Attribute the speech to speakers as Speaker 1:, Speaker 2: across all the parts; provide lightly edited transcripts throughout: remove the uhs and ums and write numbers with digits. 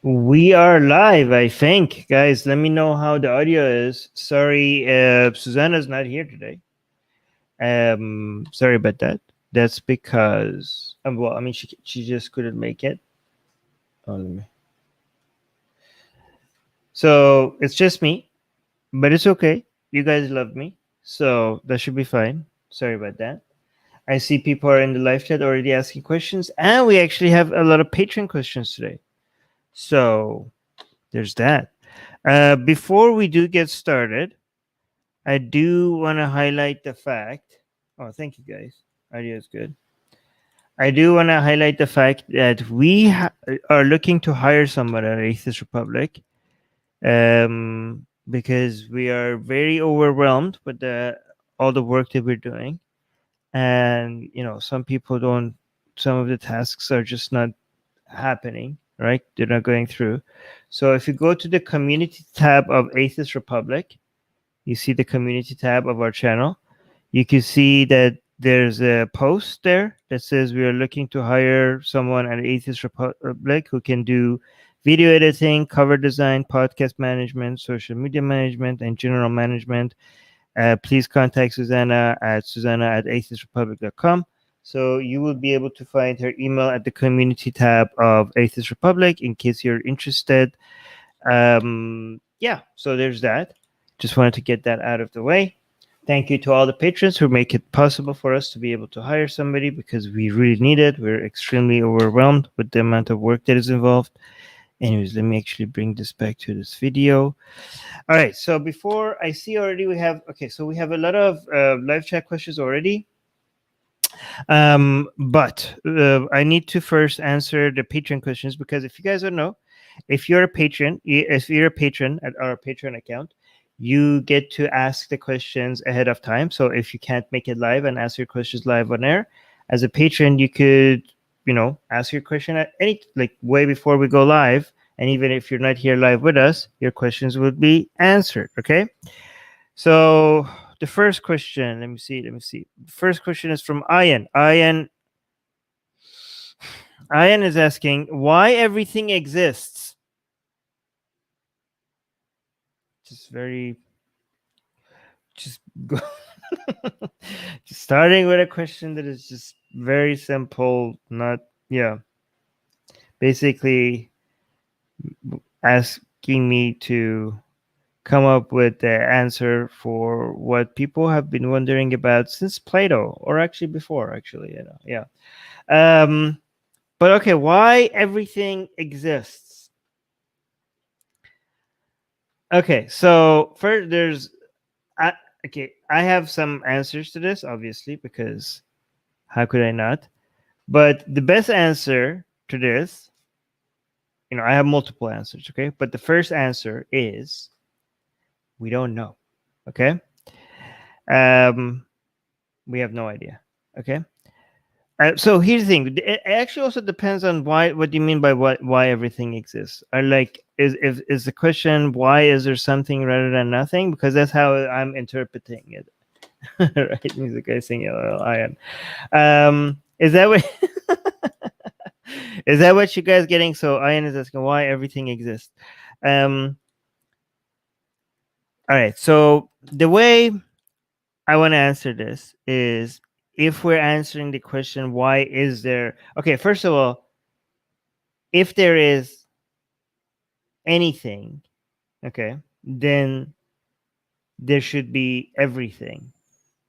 Speaker 1: We are live, I think. Guys, let me know how the audio is. Sorry, Susanna's not here today. Sorry about that. That's because, well, I mean, she just couldn't make it. Oh, let me. So it's just me, but it's okay. You guys love me, so that should be fine. Sorry about that. I see people are in the live chat already asking questions, and we actually have a lot of Patreon questions today. So there's that. Before we do get started, I do want to highlight the fact. Oh, thank you guys. Idea is good. I do want to highlight the fact that we are looking to hire someone at Atheist Republic, because we are very overwhelmed with all the work that we're doing, and some people don't. Some of the tasks are just not happening. Right? They're not going through. So if you go to the community tab of Atheist Republic, you see the community tab of our channel. You can see that there's a post there that says we are looking to hire someone at Atheist Republic who can do video editing, cover design, podcast management, social media management, and general management. Please contact Susanna at atheistrepublic.com. So you will be able to find her email at the community tab of Atheist Republic in case you're interested. Yeah, so there's that. Just wanted to get that out of the way. Thank you to all the patrons who make it possible for us to be able to hire somebody, because we really need it. We're extremely overwhelmed with the amount of work that is involved. Anyways, let me actually bring this back to this video. All right, so before I see already we have, okay, so we have a lot of live chat questions already. But I need to first answer the Patreon questions, because if you guys don't know, if you're a patron at our Patreon account, you get to ask the questions ahead of time. So if you can't make it live and ask your questions live on air, as a patron, you could, ask your question at any, like, way before we go live. And even if you're not here live with us, your questions would be answered. Okay. So the first question, let me see. The first question is from Ian. Ian is asking why everything exists. Just very, just go. Just starting with a question that is just very simple. Not, yeah. Basically, asking me to come up with the answer for what people have been wondering about since Plato, or actually before, yeah. But okay, why everything exists? Okay, so first I I have some answers to this, obviously, because how could I not? But the best answer to this, I have multiple answers, okay? But the first answer is we don't know. Okay? We have no idea. Okay? So here's the thing. It actually also depends on why. What do you mean by why everything exists? Or like, is the question why is there something rather than nothing? Because that's how I'm interpreting it. Right? Music guy singing Iron. Is that what? Is that what you guys getting? So Ian is asking why everything exists. All right. So the way I want to answer this is, if we're answering the question, why is there? Okay, first of all, if there is anything, okay, then there should be everything,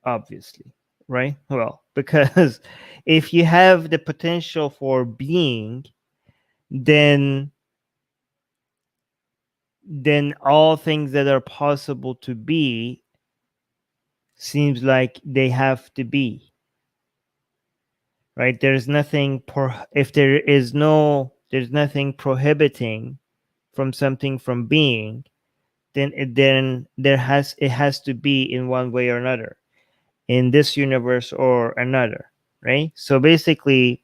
Speaker 1: obviously, right? Well, because if you have the potential for being, then all things that are possible to be seems like they have to be, right? There's nothing if there's nothing prohibiting from something from being, then it has to be in one way or another, in this universe or another, right? So basically,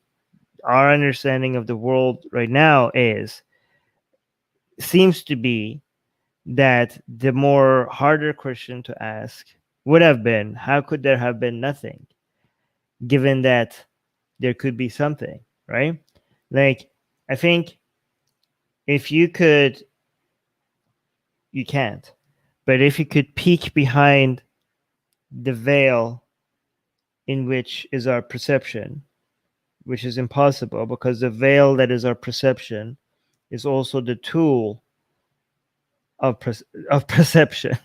Speaker 1: our understanding of the world right now seems to be that the more harder question to ask would have been, how could there have been nothing, given that there could be something, right? Like, I think if you could, you can't, but if you could peek behind the veil in which is our perception, which is impossible because the veil that is our perception is also the tool of perception.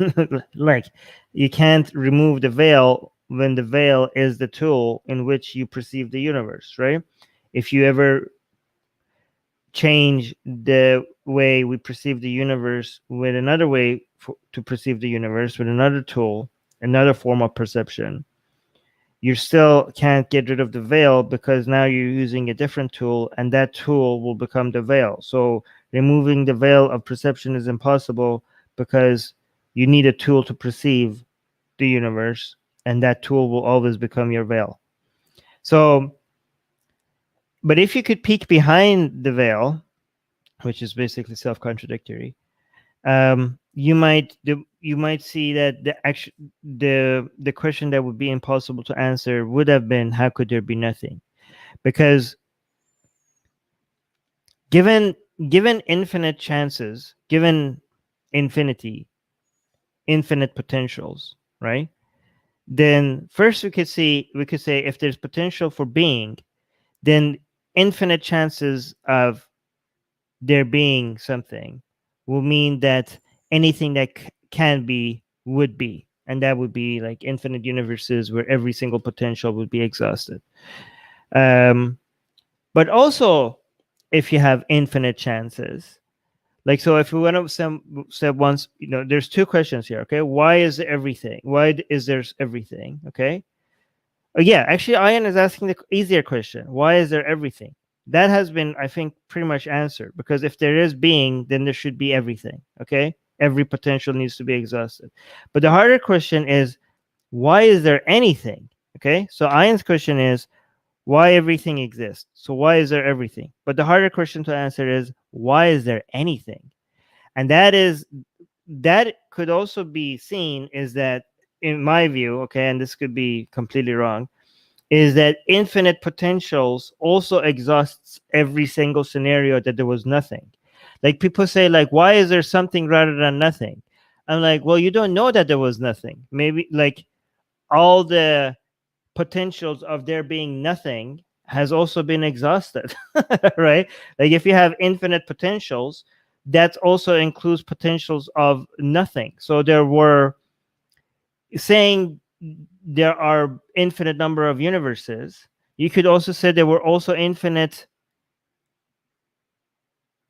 Speaker 1: Like, you can't remove the veil when the veil is the tool in which you perceive the universe, right? If you ever change the way we perceive the universe with another way to perceive the universe with another tool, another form of perception, you still can't get rid of the veil because now you're using a different tool, and that tool will become the veil. So removing the veil of perception is impossible because you need a tool to perceive the universe, and that tool will always become your veil. So, but if you could peek behind the veil, which is basically self-contradictory, you might see that the question that would be impossible to answer would have been, how could there be nothing? Because given infinite chances, given infinity, infinite potentials, right? Then first we could say if there's potential for being, then infinite chances of there being something will mean that anything that can be would be, and that would be like infinite universes where every single potential would be exhausted. But also, if you have infinite chances, like, so if we went up said once, there's two questions here. Okay, why is everything? Why is there's everything? Okay. Oh, yeah, actually, Ian is asking the easier question. Why is there everything? That has been, I think, pretty much answered, because if there is being, then there should be everything. Okay, every potential needs to be exhausted. But the harder question is, why is there anything? Okay, so Ian's question is, why everything exists? So why is there everything? But the harder question to answer is, why is there anything? And that could also be seen is that, in my view, okay, and this could be completely wrong, is that infinite potentials also exhausts every single scenario that there was nothing. Like, people say, like, why is there something rather than nothing? I'm like, well, you don't know that there was nothing. Maybe, like, all the potentials of there being nothing has also been exhausted. Right? Like, if you have infinite potentials, that also includes potentials of nothing. So there were, saying there are infinite number of universes, you could also say there were also infinite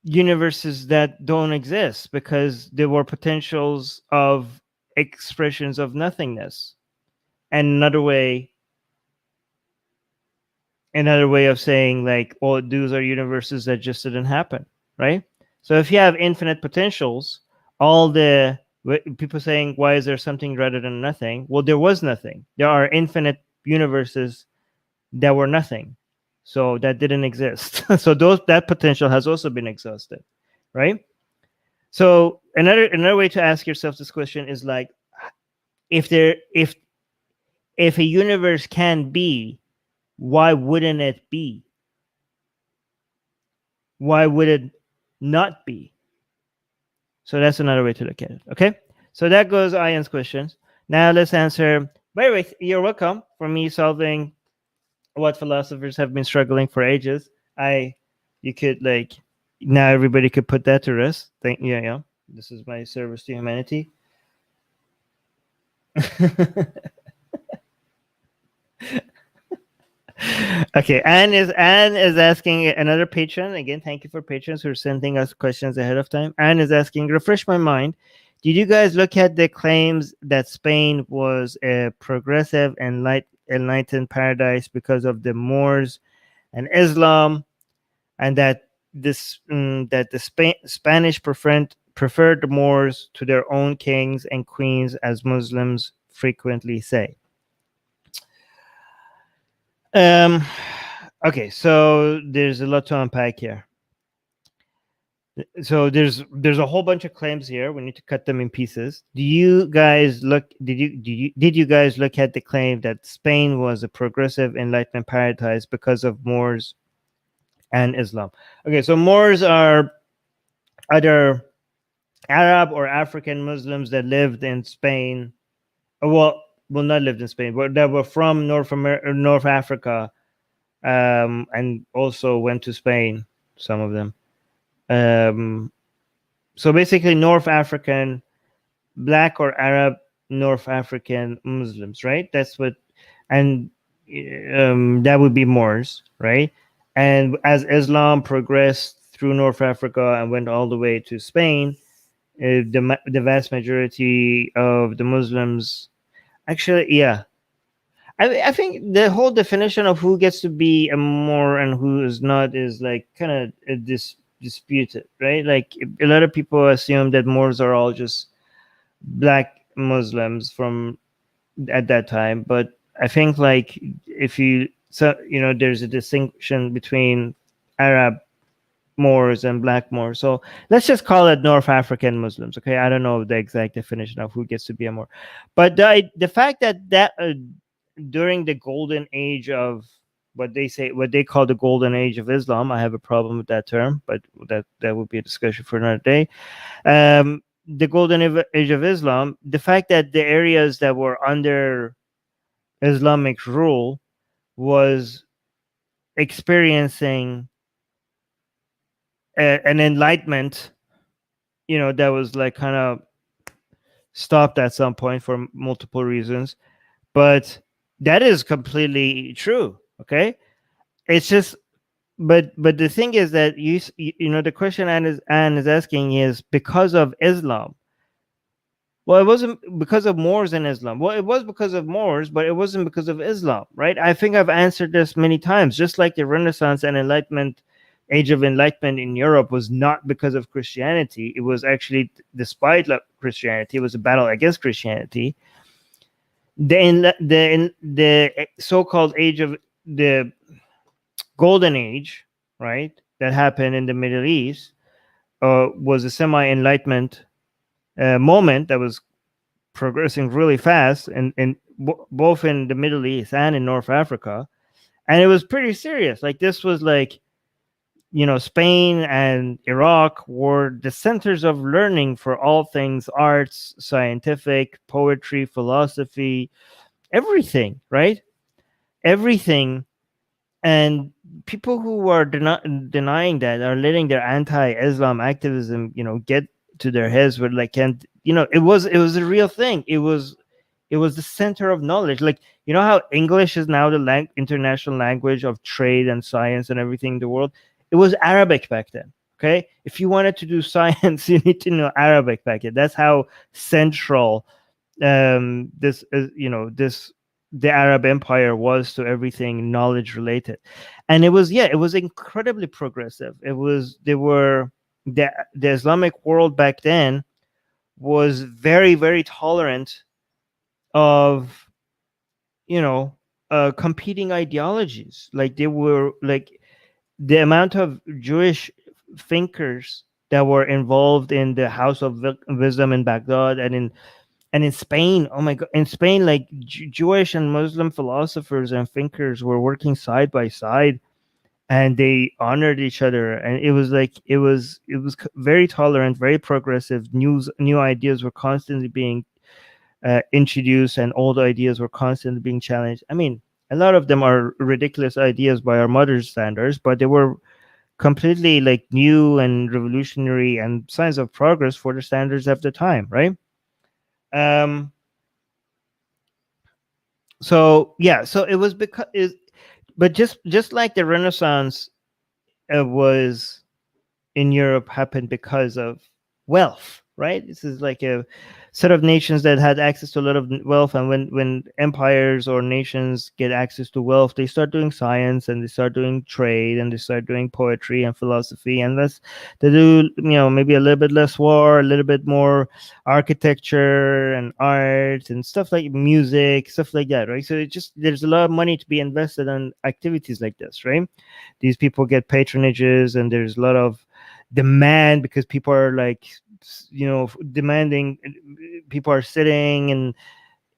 Speaker 1: universes that don't exist because there were potentials of expressions of nothingness. And another way of saying, like, well, those are universes that just didn't happen, right? So if you have infinite potentials, all the people saying, why is there something rather than nothing? Well, there was nothing. There are infinite universes that were nothing, so that didn't exist. So that potential has also been exhausted, right? So another way to ask yourself this question is, like, if a universe can be, why wouldn't it be? Why would it not be? So that's another way to look at it. Okay, so that goes Ian's questions. Now let's answer. By the way, you're welcome for me solving what philosophers have been struggling for ages. You could, like, now everybody could put that to rest. Yeah. This is my service to humanity. Okay, Anne is asking, another patron again. Thank you for patrons who are sending us questions ahead of time. Anne is asking, refresh my mind. Did you guys look at the claims that Spain was a progressive and enlightened paradise because of the Moors and Islam, and that the Spanish preferred the Moors to their own kings and queens, as Muslims frequently say? Okay, so there's a lot to unpack here. So there's a whole bunch of claims here. We need to cut them in pieces. Did you guys look at the claim that Spain was a progressive enlightenment paradise because of Moors and Islam? Okay, so Moors are other Arab or African Muslims that lived in Spain. Well, not lived in Spain, but that were from North Africa, and also went to Spain. Some of them. Um, so basically, North African, Black or Arab North African Muslims, right? That's what, and that would be Moors, right? And as Islam progressed through North Africa and went all the way to Spain, the vast majority of the Muslims, actually, yeah, I think the whole definition of who gets to be a Moor and who is not is like kind of disputed, right? Like a lot of people assume that Moors are all just black Muslims from at that time, but I think like if you so there's a distinction between Arab Moors and black Moors. So let's just call it North African Muslims. Okay, I don't know the exact definition of who gets to be a Moor, but the fact that during the golden age of what they call the golden age of Islam, I have a problem with that term, but that would be a discussion for another day. The golden age of Islam, the fact that the areas that were under Islamic rule was experiencing an enlightenment, that was like kind of stopped at some point for multiple reasons, but that is completely true. Okay, it's just, but the thing is that the question Anne is asking is because of Islam. Well, it wasn't because of Moors in Islam. Well, it was because of Moors, but it wasn't because of Islam, right? I think I've answered this many times. Just like the Renaissance and Enlightenment, Age of Enlightenment in Europe was not because of Christianity. It was actually despite Christianity. It was a battle against Christianity. The so-called age of the Golden Age, right, that happened in the Middle East, was a semi-Enlightenment moment that was progressing really fast, and both in the Middle East and in North Africa, and it was pretty serious. Like this was like, Spain and Iraq were the centers of learning for all things arts, scientific, poetry, philosophy, everything, right? Everything. And people who are denying that are letting their anti-Islam activism, get to their heads with like, and it was a real thing. It was the center of knowledge. Like, how English is now the international language of trade and science and everything in the world. It was Arabic back then. Okay, if you wanted to do science, you need to know Arabic back then. That's how central this is. The Arab Empire was to everything knowledge related, and it was incredibly progressive. The Islamic world back then was very, very tolerant of competing ideologies. Like they were like the amount of Jewish thinkers that were involved in the House of Wisdom in Baghdad and in Spain. Oh my God, in Spain, like Jewish and Muslim philosophers and thinkers were working side by side, and they honored each other. And it was like it was very tolerant, very progressive. New ideas were constantly being introduced, and old ideas were constantly being challenged. I mean, a lot of them are ridiculous ideas by our modern standards, but they were completely like new and revolutionary and signs of progress for the standards of the time, right? So yeah, so it was but just like the Renaissance was in Europe happened because of wealth, right? This is like a set of nations that had access to a lot of wealth, and when empires or nations get access to wealth, they start doing science and they start doing trade and they start doing poetry and philosophy, and they do maybe a little bit less war, a little bit more architecture and art and stuff like music, stuff like that, right? So there's a lot of money to be invested in activities like this, right? These people get patronages, and there's a lot of demand because people are like demanding. People are sitting, and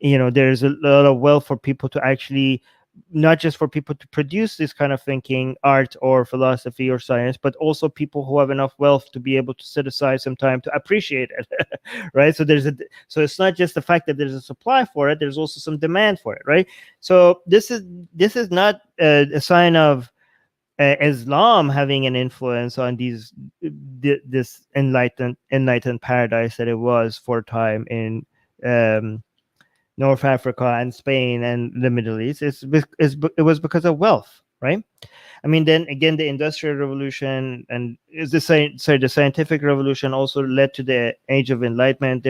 Speaker 1: there's a lot of wealth for people to actually not just for people to produce this kind of thinking, art or philosophy or science, but also people who have enough wealth to be able to set aside some time to appreciate it, right? So it's not just the fact that there's a supply for it, there's also some demand for it, right? So this is not a sign of Islam having an influence on this enlightened paradise that it was for a time in North Africa and Spain and the Middle East. It was because of wealth, right? I mean, then again, the Industrial Revolution and the scientific revolution also led to the Age of Enlightenment.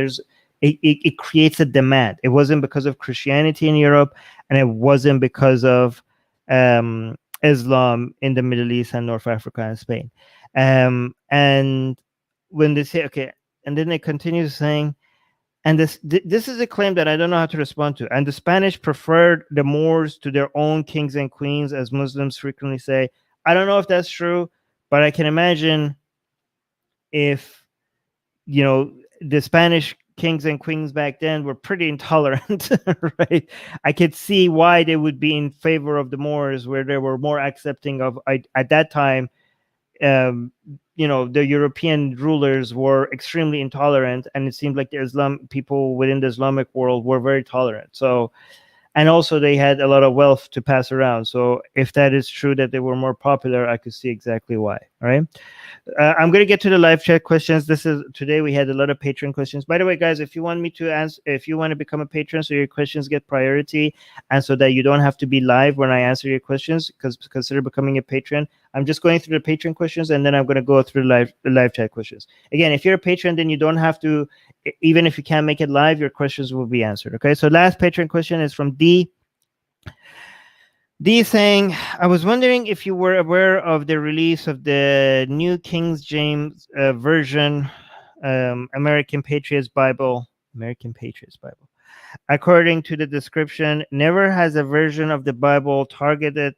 Speaker 1: It creates a demand. It wasn't because of Christianity in Europe, and it wasn't because of Islam in the Middle East and North Africa and Spain. And when they say, okay, and then it continues saying, and this is a claim that I don't know how to respond to. And the Spanish preferred the Moors to their own kings and queens, as Muslims frequently say. I don't know if that's true, but I can imagine if, the Spanish kings and queens back then were pretty intolerant, right? I could see why they would be in favor of the Moors, where they were more accepting of, at that time, the European rulers were extremely intolerant, and it seemed like the people within the Islamic world were very tolerant. So, and also they had a lot of wealth to pass around. So if that is true that they were more popular, I could see exactly why. All right. I'm going to get to the live chat questions. Today we had a lot of patron questions. By the way, guys, if you want me to answer, if you want to become a patron so your questions get priority and so that you don't have to be live when I answer your questions, because consider becoming a patron. I'm just going through the patron questions and then I'm going to go through the live chat questions. Again, if you're a patron, then you don't have to, even if you can't make it live, your questions will be answered. Okay. So last patron question is from D. D saying, I was wondering if you were aware of the release of the new King James version, American Patriots Bible. According to the description, never has a version of the Bible targeted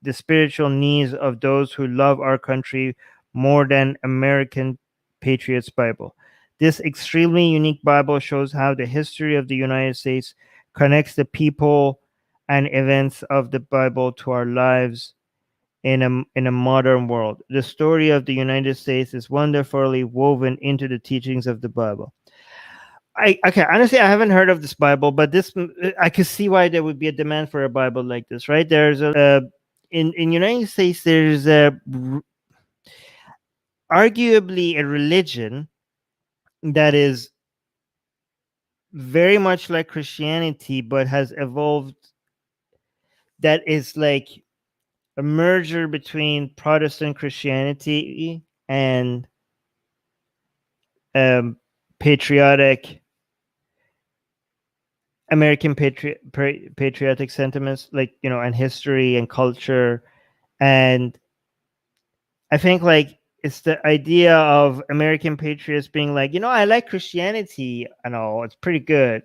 Speaker 1: the spiritual needs of those who love our country more than American Patriots Bible. This extremely unique Bible shows how the history of the United States connects the people and events of the Bible to our lives in a modern world. The story of the United States is wonderfully woven into the teachings of the Bible. Honestly, I haven't heard of this Bible, but I could see why there would be a demand for a Bible like this, right? There's in United States, there's arguably a religion that is very much like Christianity, but has evolved, that is like a merger between Protestant Christianity and patriotic American patriotic sentiments, like, and history and culture. And I think like it's the idea of American patriots being like, I like Christianity and all, it's pretty good.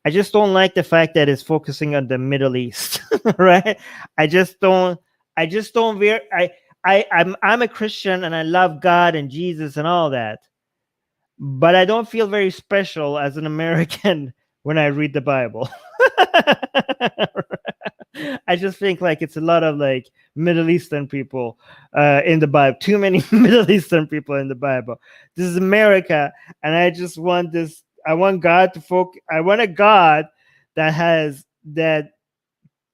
Speaker 1: I just don't like the fact that it's focusing on the Middle East, right? I'm a Christian and I love God and Jesus and all that, but I don't feel very special as an American when I read the Bible. I just think like it's a lot of like Middle Eastern people in the Bible. Too many Middle Eastern people in the Bible. This is America, and I just want this. I want God to focus. I want a God that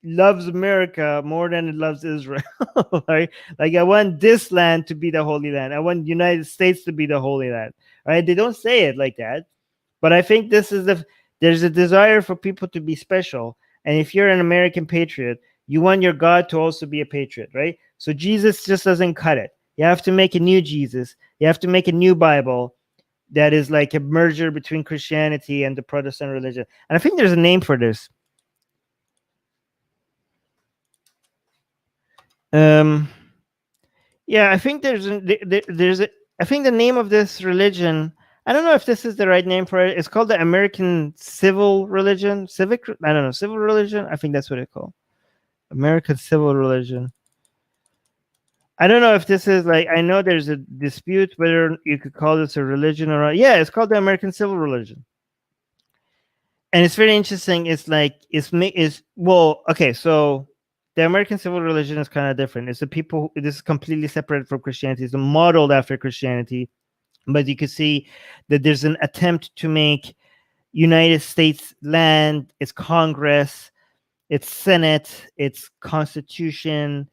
Speaker 1: loves America more than it loves Israel. Right? Like I want this land to be the Holy Land. I want the United States to be the Holy Land. Right? They don't say it like that, but I think there's a desire for people to be special. And if you're an American patriot, you want your God to also be a patriot, right? So Jesus just doesn't cut it. You have to make a new Jesus. You have to make a new Bible that is like a merger between Christianity and the Protestant religion. And I think there's a name for this. Yeah, I think I think the name of this religion, I don't know if this is the right name for it. It's called the American Civil Religion. Civil religion. I think that's what it's called. American Civil Religion. I don't know if this is like, I know there's a dispute whether you could call this a religion or not. Yeah, it's called the American Civil Religion. And it's very interesting. It's like well, okay. So the American civil religion is kind of different. It's the people. This is completely separate from Christianity. It's modeled after Christianity, but you can see that there's an attempt to make United States land, its Congress, its Senate, its Constitution,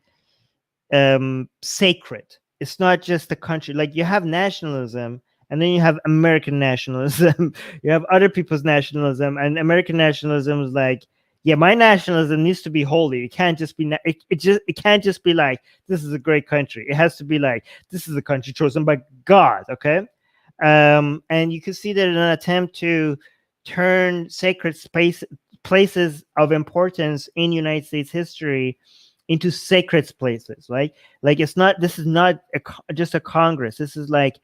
Speaker 1: sacred. It's not just a country. Like you have nationalism, and then you have American nationalism. You have other people's nationalism, and American nationalism is like, yeah, my nationalism needs to be holy. It can't just be. It can't just be like this is a great country. It has to be like this is a country chosen by God. Okay, and you can see that in an attempt to turn sacred places of importance in United States history into sacred places, right? Like it's not. This is not just a Congress. This is like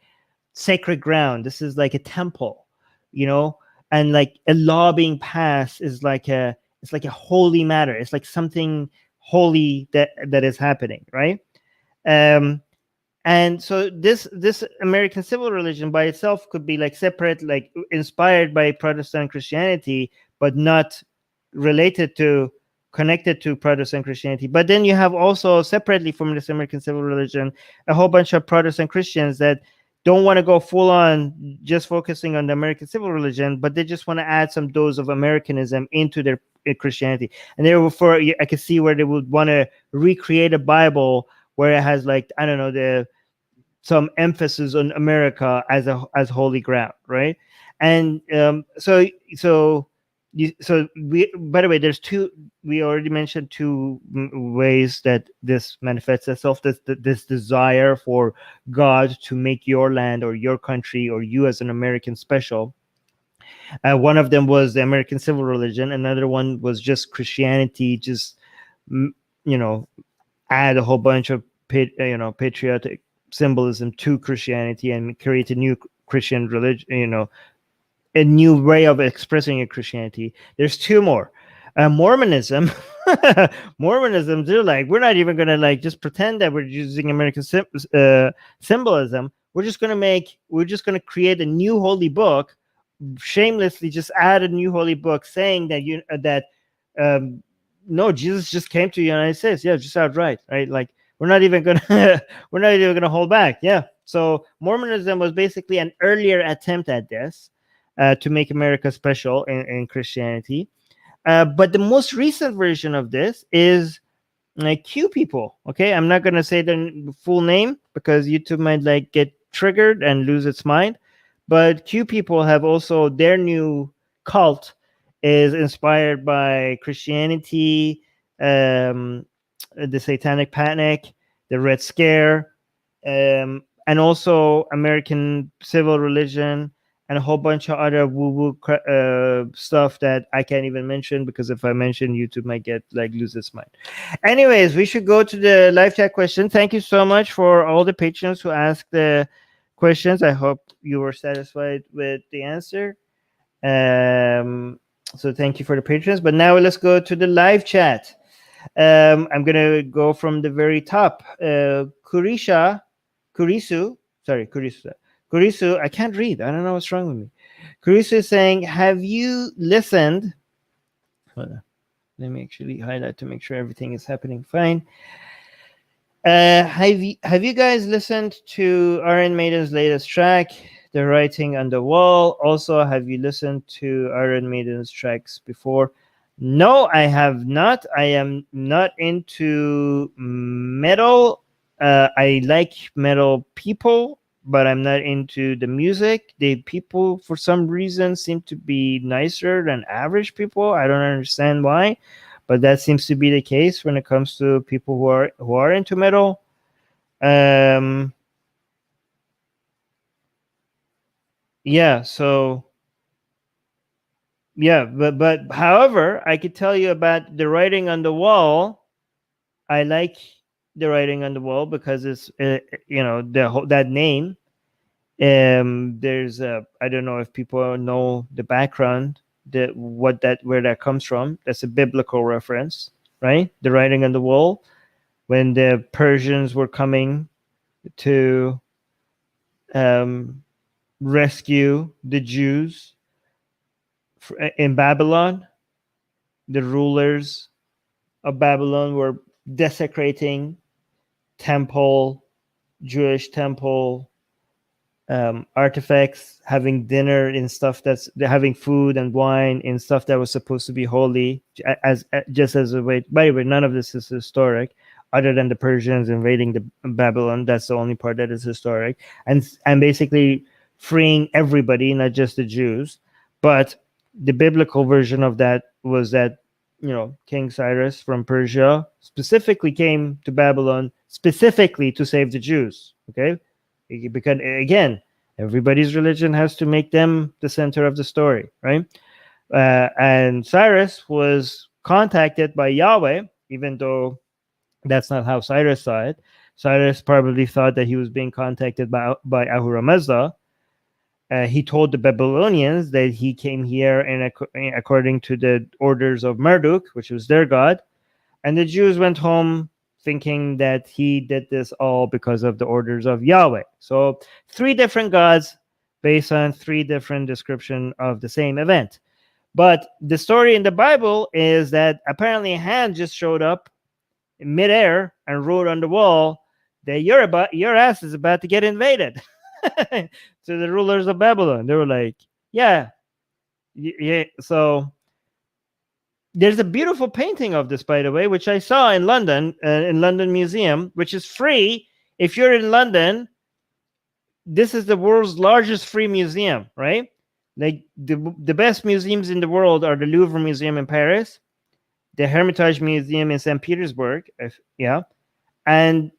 Speaker 1: sacred ground. This is like a temple, you know. And like a law being passed is like a it's like a holy matter. It's like something holy that is happening, right? Um, and so this American civil religion by itself could be like separate, like inspired by Protestant Christianity, but not related to connected to Protestant Christianity. But then you have also separately from this American civil religion a whole bunch of Protestant Christians that don't want to go full on just focusing on the American civil religion, but they just want to add some dose of Americanism into their Christianity. And therefore I could see where they would want to recreate a Bible where it has like, I don't know, some emphasis on America as holy ground, right? And we, by the way, there's two. We already mentioned two ways that this manifests itself. This desire for God to make your land or your country or you as an American special. One of them was the American civil religion. Another one was just Christianity. Just you know, add a whole bunch of patriotic symbolism to Christianity and create a new Christian religion, a new way of expressing your Christianity. There's two more. Mormonism. Mormonism, they're like, we're not even gonna like just pretend that we're using American symbolism. We're just gonna create a new holy book, shamelessly just add a new holy book saying that no, Jesus just came to the United States. Yeah, just outright, right? Like we're not even gonna we're not even gonna hold back. Yeah. So Mormonism was basically an earlier attempt at this to make America special in Christianity. But the most recent version of this is like Q people. Okay, I'm not gonna say the full name because YouTube might like get triggered and lose its mind. But Q people have also their new cult is inspired by Christianity, the Satanic Panic, the Red Scare, and also American civil religion, and a whole bunch of other woo-woo stuff that I can't even mention because if I mention, YouTube might get like lose its mind. Anyways, we should go to the live chat question. Thank you so much for all the patrons who asked the questions. I hope you were satisfied with the answer. So thank you for the patrons. But now let's go to the live chat. I'm gonna go from the very top. Kurisu. Kurisu, I can't read. I don't know what's wrong with me. Kurisu is saying, have you listened? Hold on. Let me actually highlight to make sure everything is happening fine. Have you guys listened to Iron Maiden's latest track, The Writing on the Wall? Also, have you listened to Iron Maiden's tracks before? No, I have not. I am not into metal. I like metal people, but I'm not into the music. The people, for some reason, seem to be nicer than average people. I don't understand why, but that seems to be the case when it comes to people who are into metal. Yeah. So yeah, but however, I could tell you about The Writing on the Wall. I like The Writing on the Wall because it's that name. There's I don't know if people know the background, where that comes from. That's a biblical reference, right? The Writing on the Wall, when the Persians were coming to rescue the Jews in Babylon, the rulers of Babylon were desecrating temple, Jewish temple, artifacts, having dinner in stuff that's having food and wine in stuff that was supposed to be holy, as just as a way. By the way, none of this is historic, other than the Persians invading the Babylon. That's the only part that is historic, and basically freeing everybody, not just the Jews. But the biblical version of that was that King Cyrus from Persia specifically came to Babylon specifically to save the Jews. Okay, because again, everybody's religion has to make them the center of the story, right? And Cyrus was contacted by Yahweh, even though that's not how Cyrus saw it. Cyrus probably thought that he was being contacted by Ahura Mazda. He told the Babylonians that he came here according to the orders of Marduk, which was their god, and the Jews went home thinking that he did this all because of the orders of Yahweh. So 3 different gods based on 3 different description of the same event. But the story in the Bible is that apparently a hand just showed up in midair and wrote on the wall that your ass is about to get invaded. To the rulers of Babylon. They were like, yeah. So there's a beautiful painting of this, by the way, which I saw in London Museum, which is free. If you're in London, this is the world's largest free museum, right? Like the best museums in the world are the Louvre Museum in Paris, the Hermitage Museum in St. Petersburg, and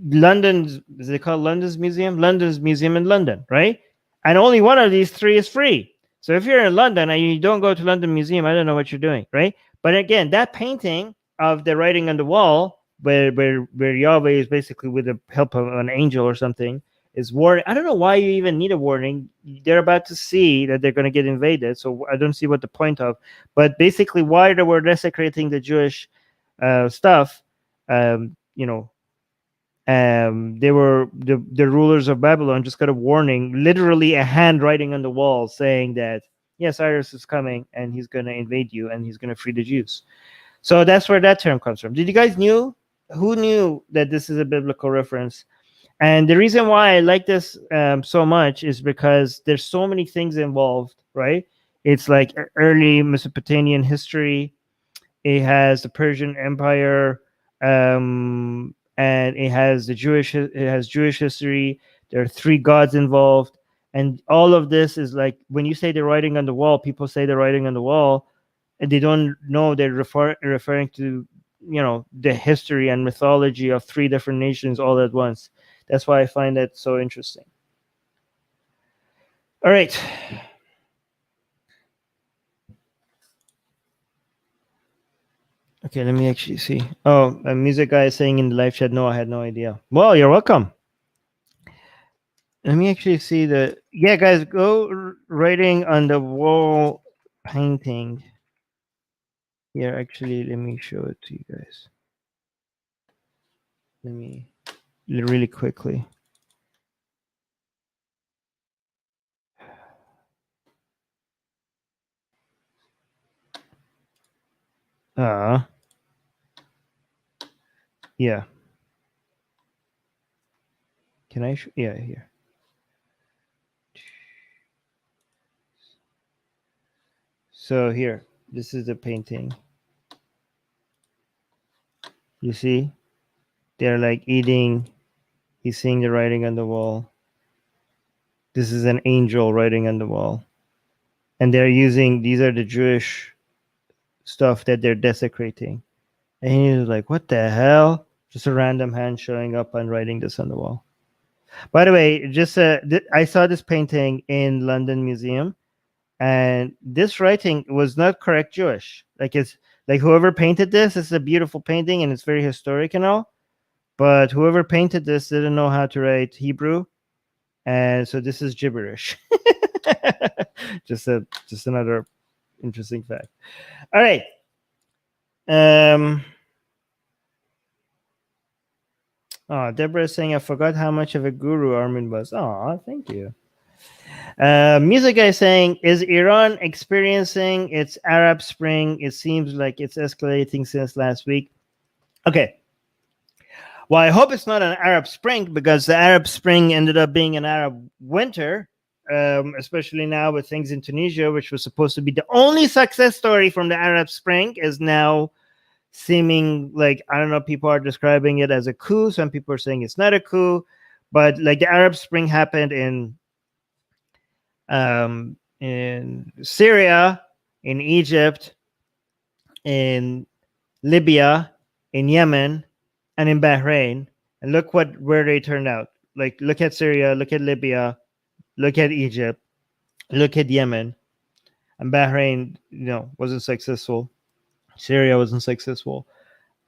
Speaker 1: London's, is it called London's Museum? London's Museum in London, right? And only one of these 3 is free. So if you're in London and you don't go to London Museum, I don't know what you're doing, right? But again, that painting of the writing on the wall, where Yahweh is basically with the help of an angel or something, is warning. I don't know why you even need a warning. They're about to see that they're going to get invaded, so I don't see what the point of. But basically, why they were desecrating the Jewish stuff, they were the rulers of Babylon just got a warning, literally a hand writing on the wall saying that yes, Cyrus is coming and he's going to invade you and he's going to free the Jews. So that's where that term comes from. Did you guys who knew that this is a biblical reference? And the reason why I like this so much is because there's so many things involved, right? It's like early Mesopotamian history. It has the Persian Empire, and it has Jewish history. There are 3 gods involved, and all of this is like when you say the writing on the wall. People say the writing on the wall, and they don't know they're referring to the history and mythology of 3 different nations all at once. That's why I find that so interesting. All right. Okay, let me actually see. Oh, a music guy is saying in the live chat, no, I had no idea. Well, you're welcome. Let me actually see yeah, guys, go writing on the wall painting. Here, actually, let me show it to you guys. Let me really quickly. Yeah. Can I? Yeah, here. So here, this is the painting. You see, they're like eating. He's seeing the writing on the wall. This is an angel writing on the wall, and they're using. These are the Jewish stuff that they're desecrating. And he's like, "What the hell?" Just a random hand showing up and writing this on the wall. By the way, just I saw this painting in London Museum, and this writing was not correct Jewish. Like it's like whoever painted this is a beautiful painting and it's very historic and all, but whoever painted this didn't know how to write Hebrew, and so this is gibberish. just another interesting fact. All right. Oh, Deborah is saying I forgot how much of a guru Armin was. Oh, thank you. Music guy saying, is Iran experiencing its Arab Spring? It seems like it's escalating since last week. Okay. Well, I hope it's not an Arab Spring, because the Arab Spring ended up being an Arab winter, especially now with things in Tunisia, which was supposed to be the only success story from the Arab Spring, is now seeming like, I don't know, people are describing it as a coup. Some people are saying it's not a coup, but like the Arab Spring happened in Syria, in Egypt, in Libya, in Yemen, and in Bahrain. And look where they turned out. Like, look at Syria, look at Libya, look at Egypt, look at Yemen, and Bahrain. Wasn't successful. Syria wasn't successful.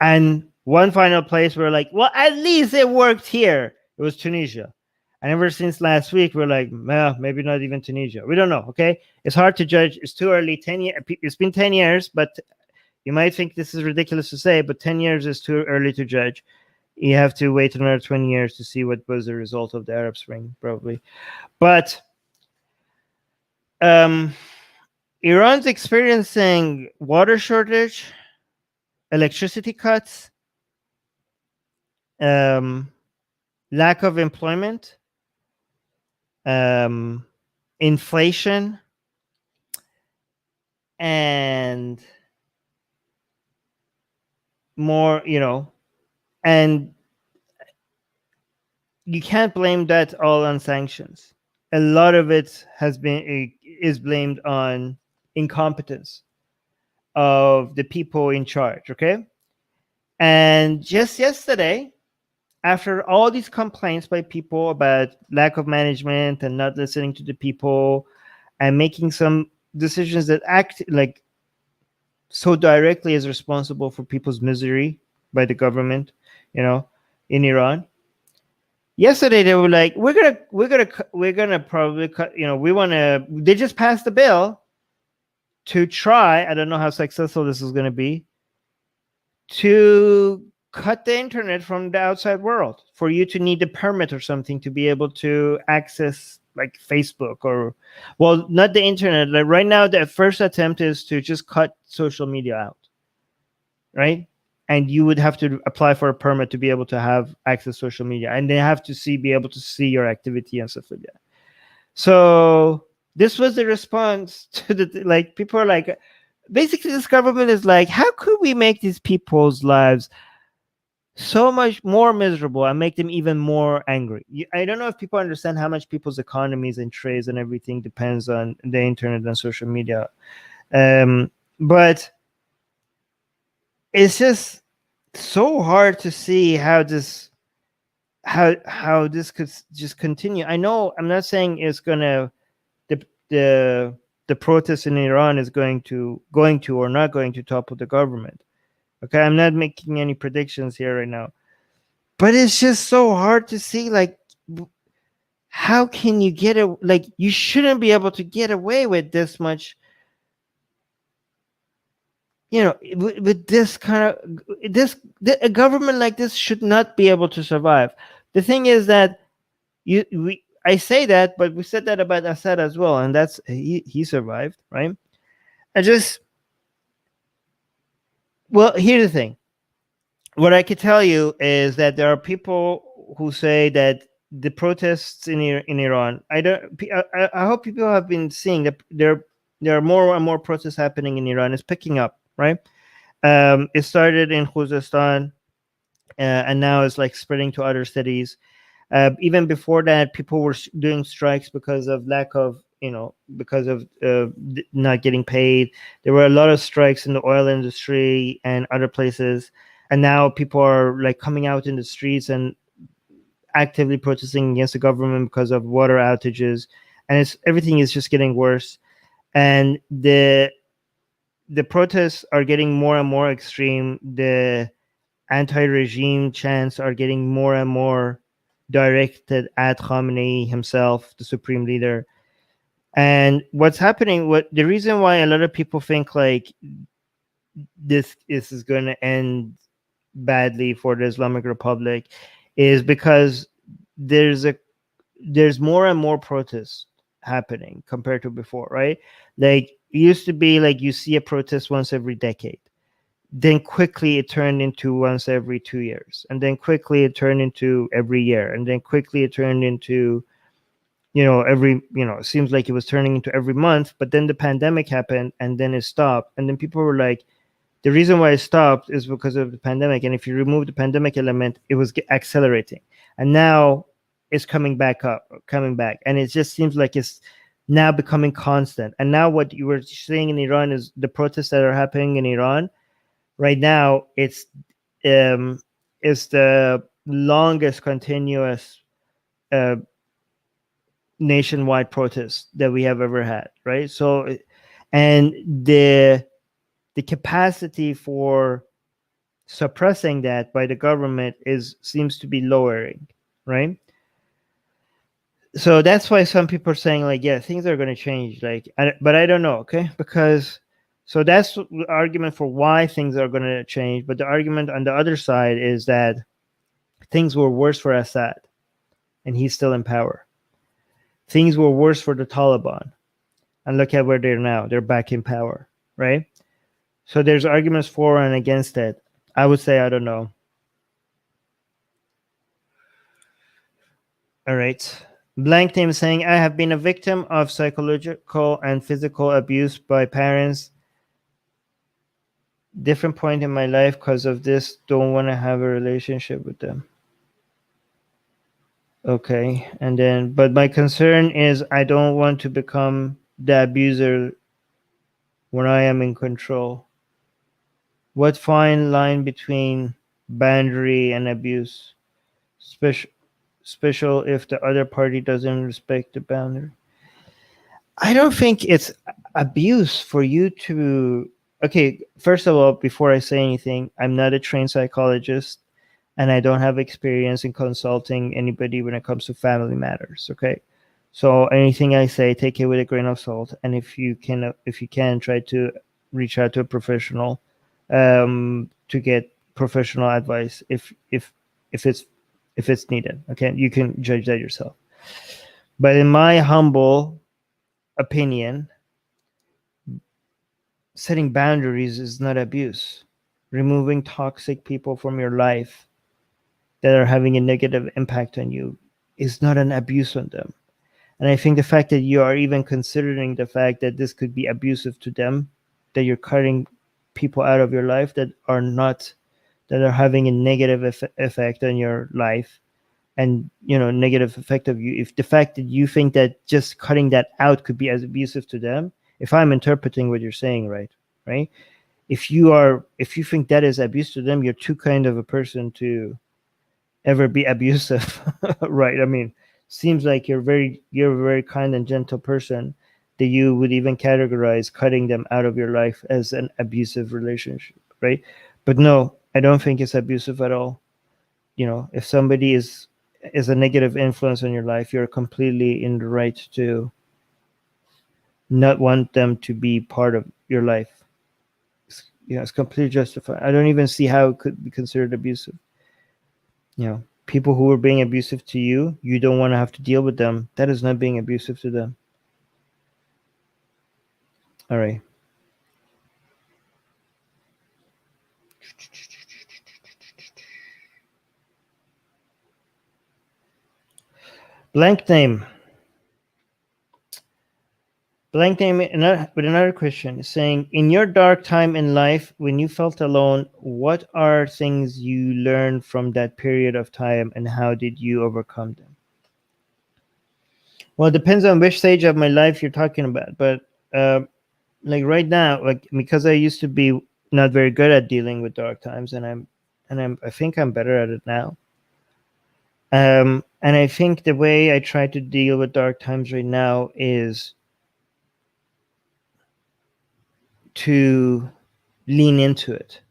Speaker 1: And one final place, we're like, well, at least it worked here. It was Tunisia. And ever since last week, we're like, well, maybe not even Tunisia. We don't know. Okay, it's hard to judge. It's too early. 10 years. It's been 10 years, but you might think this is ridiculous to say, but 10 years is too early to judge. You have to wait another 20 years to see what was the result of the Arab Spring, probably. But Iran's experiencing water shortage, electricity cuts, lack of employment, inflation, and more, and you can't blame that all on sanctions. A lot of it is blamed on incompetence of the people in charge. Okay. And just yesterday, after all these complaints by people about lack of management and not listening to the people and making some decisions that act like so directly as responsible for people's misery by the government, in Iran. Yesterday they were like, we're gonna probably cut. They just passed the bill to try. I don't know how successful this is going to be, to cut the internet from the outside world, for you to need a permit or something to be able to access like Facebook, or, well, not the internet. Like right now, the first attempt is to just cut social media out, right? And you would have to apply for a permit to be able to have access to social media, and they have to be able to see your activity and stuff like that. So this was the response to the, like, people are like, basically this government is like, how could we make these people's lives so much more miserable and make them even more angry? I don't know if people understand how much people's economies and trades and everything depends on the internet and social media. But it's just so hard to see how this could just continue. I know I'm not saying it's gonna, the protests in Iran is going to or not going to topple the government. Okay, I'm not making any predictions here right now, but it's just so hard to see, like, how can you you shouldn't be able to get away with this much, with this kind of a government like this should not be able to survive. The thing is that I say that, but we said that about Assad as well, and that's he survived, right? Well, here's the thing. What I could tell you is that there are people who say that the protests in Iran. I hope people have been seeing that there are more and more protests happening in Iran. It's picking up, right? It started in Khuzestan, and now it's like spreading to other cities. Even before that, people were doing strikes because of lack of, because of not getting paid. There were a lot of strikes in the oil industry and other places. And now people are like coming out in the streets and actively protesting against the government because of water outages. And everything is just getting worse. And the protests are getting more and more extreme. The anti-regime chants are getting more and more directed at Khamenei himself, the supreme leader. And what's happening, the reason why a lot of people think like this is going to end badly for the Islamic Republic is because there's more and more protests happening compared to before, right? Like it used to be like you see a protest once every decade, then quickly it turned into once every 2 years, and then quickly it turned into every year, and then quickly it turned into, every, it seems like it was turning into every month. But then the pandemic happened, and then it stopped, and then people were like, the reason why it stopped is because of the pandemic, and if you remove the pandemic element, it was accelerating, and now it's coming back, and it just seems like it's now becoming constant. And now what you were seeing in Iran is the protests that are happening in Iran right now. It's the longest continuous uh, nationwide protest that we have ever had, right? So, and the capacity for suppressing that by the government seems to be lowering, right? So that's why some people are saying like, yeah, things are going to change, like, but I don't know, okay? Because so that's the argument for why things are going to change. But the argument on the other side is that things were worse for Assad, and he's still in power. Things were worse for the Taliban, and look at where they're now. They're back in power, right? So there's arguments for and against it. I would say I don't know. All right. Blank name saying, I have been a victim of psychological and physical abuse by parents. Different point in my life because of this. Don't want to have a relationship with them. Okay. And then, but my concern is I don't want to become the abuser when I am in control. What fine line between boundary and abuse? Special if the other party doesn't respect the boundary. I don't think it's abuse for you to. Okay, first of all, before I say anything, I'm not a trained psychologist, and I don't have experience in consulting anybody when it comes to family matters. Okay, so anything I say, take it with a grain of salt, and if you can, try to reach out to a professional to get professional advice if it's needed. Okay, you can judge that yourself. But in my humble opinion, setting boundaries is not abuse. Removing toxic people from your life that are having a negative impact on you is not an abuse on them. And I think the fact that you are even considering the fact that this could be abusive to them, that you're cutting people out of your life that are having a negative effect on your life, and negative effect of you, if the fact that you think that just cutting that out could be as abusive to them, if I'm interpreting what you're saying right, if you think that is abuse to them, you're too kind of a person to ever be abusive. Right? I mean, seems like you're a very kind and gentle person, that you would even categorize cutting them out of your life as an abusive relationship, right? But no, I don't think it's abusive at all. If somebody is a negative influence on your life, you're completely in the right to not want them to be part of your life. It's completely justified. I don't even see how it could be considered abusive. People who are being abusive to you, you don't want to have to deal with them. That is not being abusive to them. All right. Blank name with another question saying, in your dark time in life when you felt alone, what are things you learned from that period of time, and how did you overcome them? Well, it depends on which stage of my life you're talking about, but like right now, like, because I used to be not very good at dealing with dark times, and I think I'm better at it now. And I think the way I try to deal with dark times right now is to lean into it,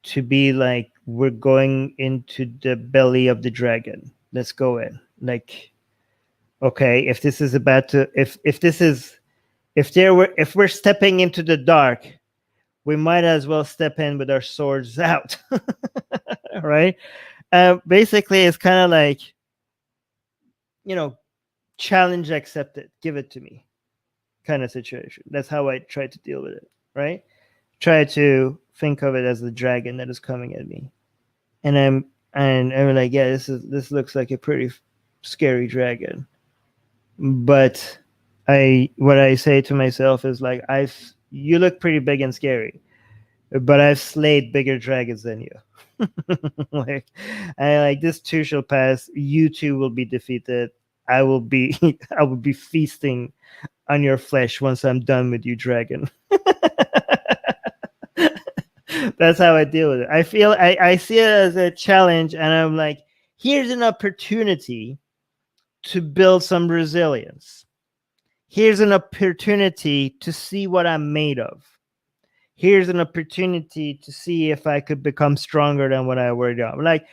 Speaker 1: to be like, we're going into the belly of the dragon, let's go in. Like, okay, if this is about to if we're stepping into the dark, we might as well step in with our swords out. Right? Basically, it's kind of like, challenge accepted, give it to me kind of situation. That's how I try to deal with it, right? Try to think of it as the dragon that is coming at me. And I'm like, yeah, this looks like a pretty scary dragon. But what I say to myself is like, you look pretty big and scary, but I've slayed bigger dragons than you. Like, this too shall pass. You too will be defeated. I will be I will be feasting on your flesh once I'm done with you, dragon. That's how I deal with it. I see it as a challenge, and I'm like, here's an opportunity to build some resilience. Here's an opportunity to see what I'm made of. Here's an opportunity to see if I could become stronger than what I already am. Like,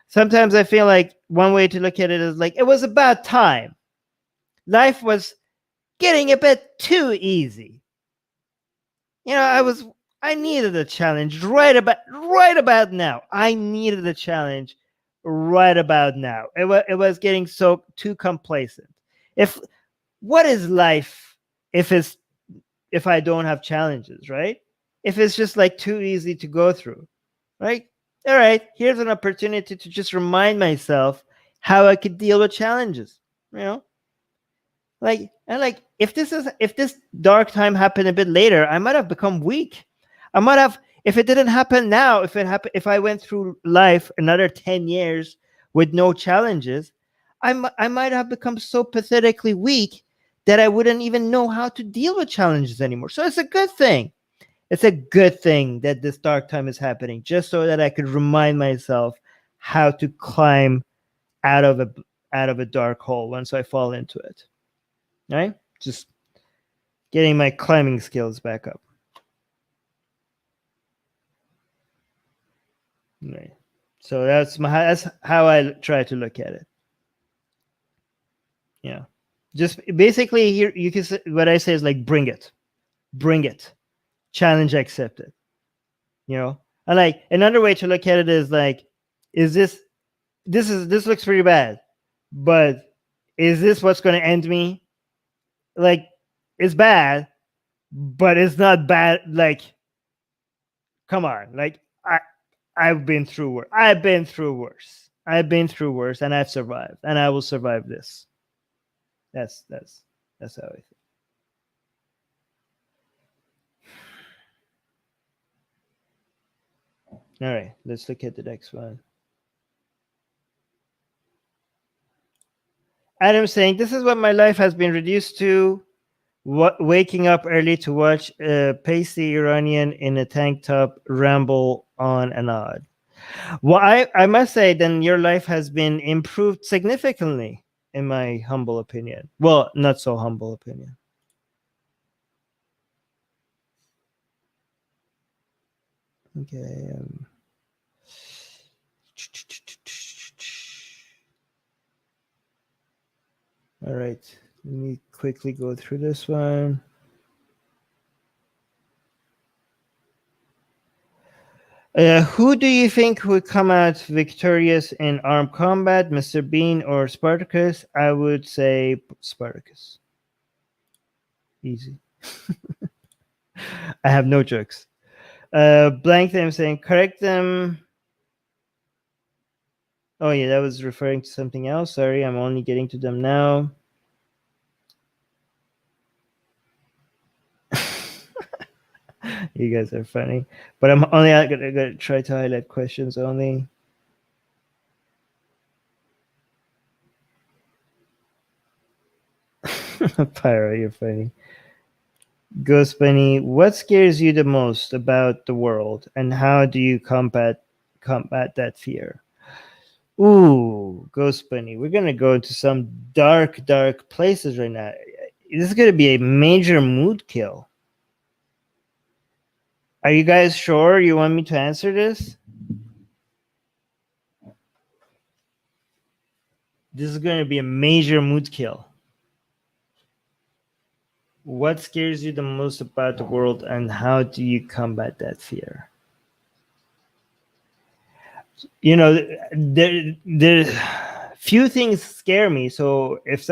Speaker 1: sometimes I feel like one way to look at it is like, it was about time. Life was getting a bit too easy. I needed a challenge right about now. I needed a challenge right about now. It was getting so too complacent. What is life if I don't have challenges, right? If it's just like too easy to go through, right? All right, here's an opportunity to just remind myself how I could deal with challenges, if this dark time happened a bit later, I might have become weak. I might have, if it didn't happen now, if I went through life another 10 years with no challenges, I might have become so pathetically weak that I wouldn't even know how to deal with challenges anymore. So it's a good thing. It's a good thing that this dark time is happening, just so that I could remind myself how to climb out of a dark hole once I fall into it. Right? Just getting my climbing skills back up. Right. So that's how I try to look at it. Yeah. Just basically, here you can say, what I say is like, bring it, challenge accepted. And like, another way to look at it is like, this looks pretty bad, but is this what's going to end me? Like, it's bad, but it's not bad. Like, come on, like, I've been through worse. I've been through worse, and I've survived, and I will survive this. That's how I think. All right, let's look at the next one. Adam's saying, this is what my life has been reduced to. Waking up early to watch a pasty Iranian in a tank top ramble on and on. Well, I must say, then your life has been improved significantly, in my humble opinion. Well, not so humble opinion. Okay. All right. Let me quickly go through this one. Who do you think would come out victorious in armed combat, Mr. Bean or Spartacus? I would say Spartacus. Easy. I have no jokes. Blank them saying, correct them. Oh yeah, that was referring to something else. Sorry, I'm only getting to them now. You guys are funny, but I'm only gonna try to highlight questions only. Pyro, you're funny. Ghost Bunny, what scares you the most about the world, and how do you combat that fear? Ooh, Ghost Bunny, we're gonna go into some dark places right now. This is gonna be a major mood kill. Are you guys sure you want me to answer this? This is going to be a major mood kill. What scares you the most about the world, and how do you combat that fear? There few things scare me. So if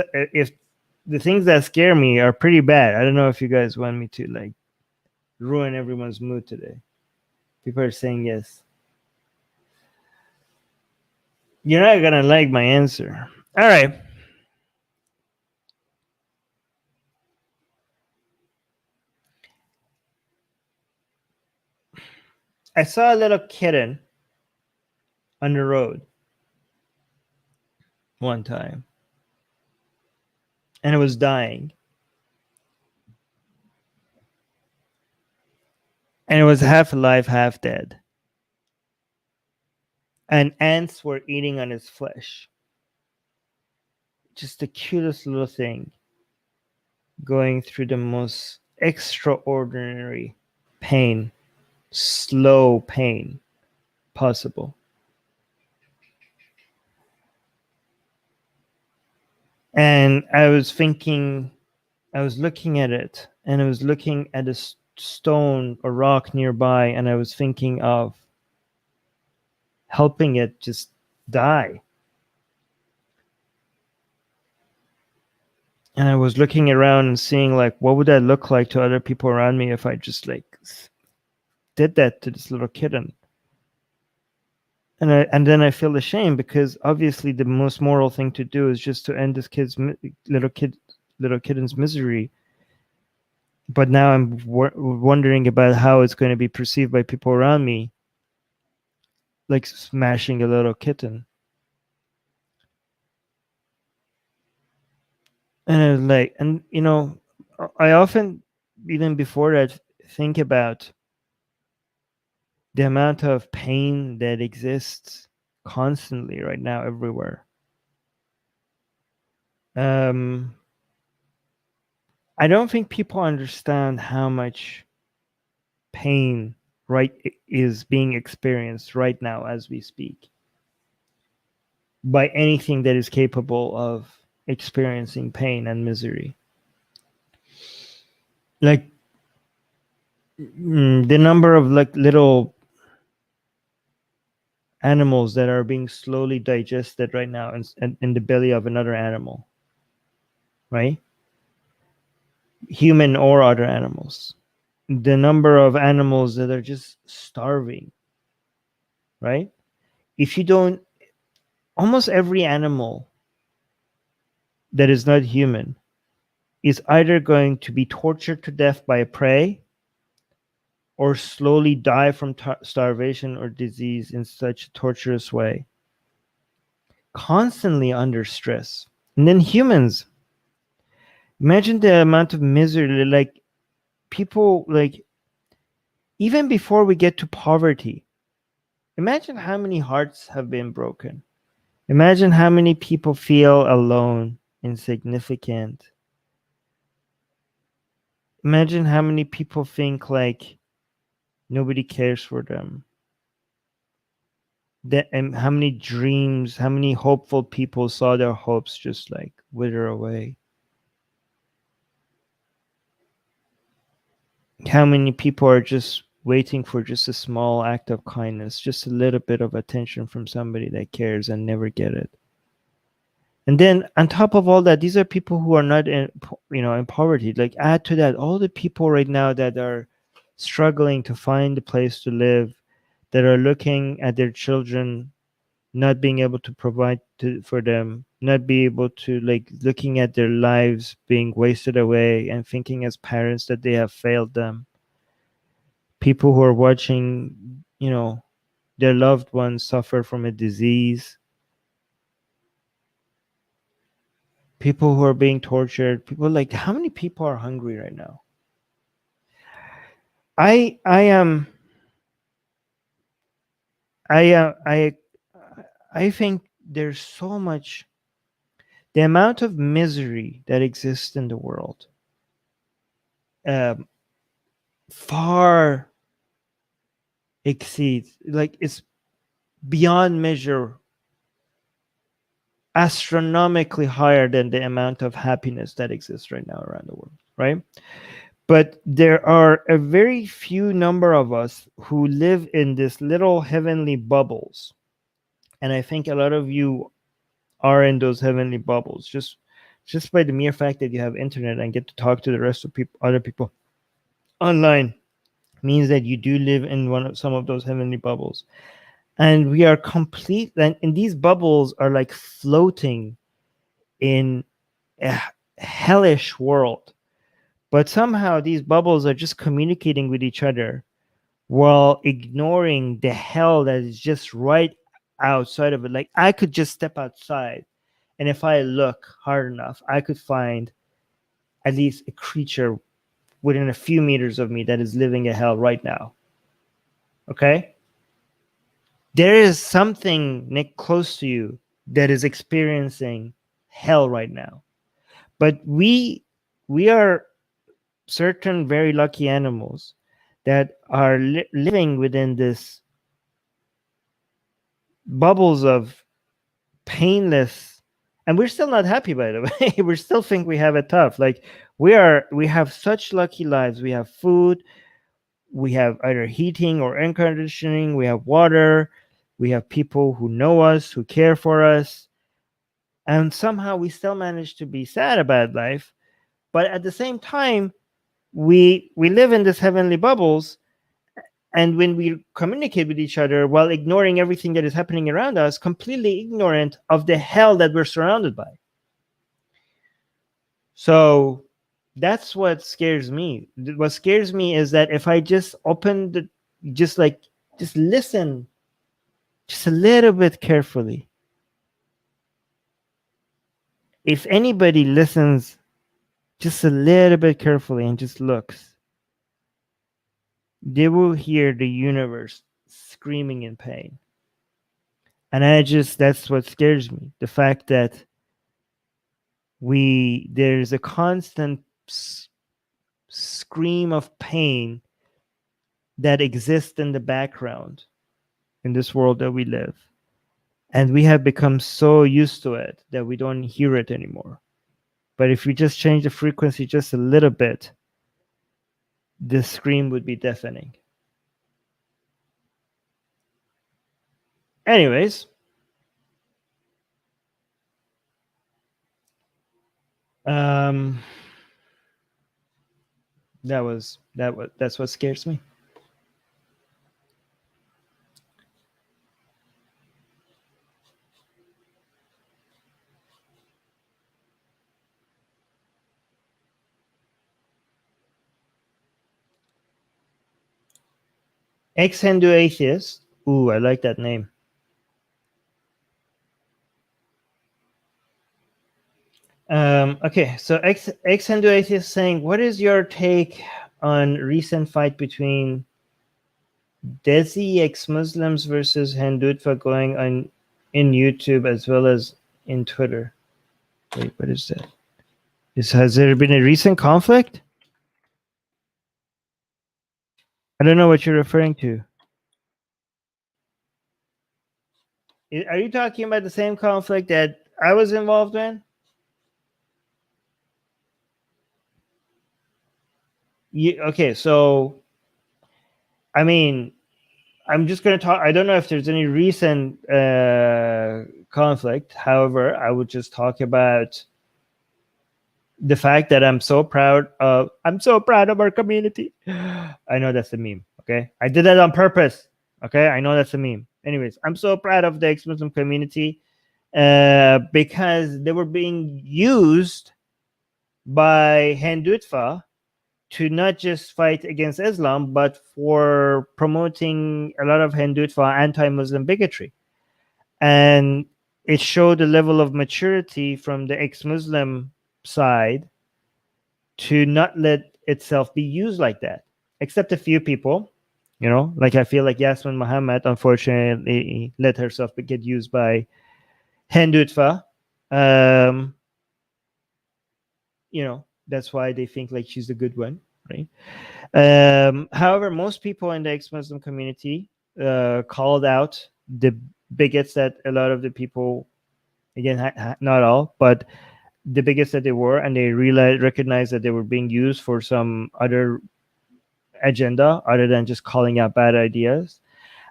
Speaker 1: the things that scare me are pretty bad. I don't know if you guys want me to like ruin everyone's mood today. People are saying yes. You're not gonna like my answer. All right. I saw a little kitten on the road one time, and it was dying. And it was half alive, half dead. And ants were eating on its flesh. Just the cutest little thing going through the most extraordinary pain, slow pain possible. And I was thinking, I was looking at it, and I was looking at a stone or rock nearby, and I was thinking of helping it just die. And I was looking around and seeing like, what would that look like to other people around me if I just like did that to this little kitten? And then I feel ashamed, because obviously the most moral thing to do is just to end this little kitten's misery. But now I'm wondering about how it's going to be perceived by people around me, like smashing a little kitten. And I was like, and you know, I often, even before that, think about the amount of pain that exists constantly right now everywhere. I don't think people understand how much pain is being experienced right now as we speak by anything that is capable of experiencing pain and misery. Like the number of like little animals that are being slowly digested right now in the belly of another animal, right? Human or other animals. The number of animals that are just starving, right? If you don't, almost every animal that is not human is either going to be tortured to death by a prey or slowly die from starvation or disease in such a torturous way, constantly under stress. And then humans, imagine the amount of misery, like people, like even before we get to poverty, imagine how many hearts have been broken. Imagine how many people feel alone, insignificant. Imagine how many people think like nobody cares for them. That, and how many dreams, how many hopeful people saw their hopes just like wither away. How many people are just waiting for just a small act of kindness, just a little bit of attention from somebody that cares, and never get it. And then on top of all that, these are people who are not in poverty. Like add to that all the people right now that are struggling to find a place to live, that are looking at their children not being able to provide for them, not be able to, like, looking at their lives being wasted away and thinking as parents that they have failed them. People who are watching, their loved ones suffer from a disease. People who are being tortured. People, like, how many people are hungry right now? I think there's so much, the amount of misery that exists in the world far exceeds, like, it's beyond measure, astronomically higher than the amount of happiness that exists right now around the world, right? But there are a very few number of us who live in this little heavenly bubbles, and I think a lot of you are in those heavenly bubbles, just just by the mere fact that you have internet and get to talk to the rest of other people online, means that you do live in some of those heavenly bubbles. And we are complete, and these bubbles are like floating in a hellish world. But somehow these bubbles are just communicating with each other while ignoring the hell that is just right outside of it. Like, I could just step outside, and if I look hard enough, I could find at least a creature within a few meters of me that is living a hell right now. Okay? There is something, Nick, close to you that is experiencing hell right now. But we are certain very lucky animals that are living within this bubbles of painless, and we're still not happy, by the way. We still think we have it tough. Like, we have such lucky lives. We have food, we have either heating or air conditioning, we have water, we have people who know us, who care for us, and somehow we still manage to be sad about life. But at the same time, we live in this heavenly bubbles, and when we communicate with each other while ignoring everything that is happening around us, completely ignorant of the hell that we're surrounded by. So that's what scares me. What scares me is that if I just just listen just a little bit carefully, if anybody listens just a little bit carefully and just looks, they will hear the universe screaming in pain. And that's what scares me. The fact that there's a constant scream of pain that exists in the background in this world that we live. And we have become so used to it that we don't hear it anymore. But if we just change the frequency just a little bit, the scream would be deafening. Anyways, that's what scares me. Ex-Hindu Atheist. Ooh, I like that name. Okay, so Ex-Hindu Atheist saying, what is your take on recent fight between Desi ex-Muslims versus Hindutva going on in YouTube as well as in Twitter? Wait, what is that? Has there been a recent conflict? I don't know what you're referring to. Are you talking about the same conflict that I was involved in? Okay, so I mean, I'm just going to talk. I don't know if there's any recent conflict. However, I would just talk about the fact that I'm so proud of our community. I know that's a meme. Okay, I did that on purpose. Okay, I know that's a meme. Anyways, I'm so proud of the ex-Muslim community because they were being used by Hindutva to not just fight against Islam, but for promoting a lot of Hindutva anti-Muslim bigotry. And it showed a level of maturity from the ex-Muslim side to not let itself be used like that, except a few people, like I feel like Yasmin Muhammad, unfortunately, let herself get used by Hindutva. That's why they think like she's the good one, right? However, most people in the ex-Muslim community called out the bigots that a lot of the people, again, not all, but the bigots that they were, and they recognized that they were being used for some other agenda other than just calling out bad ideas.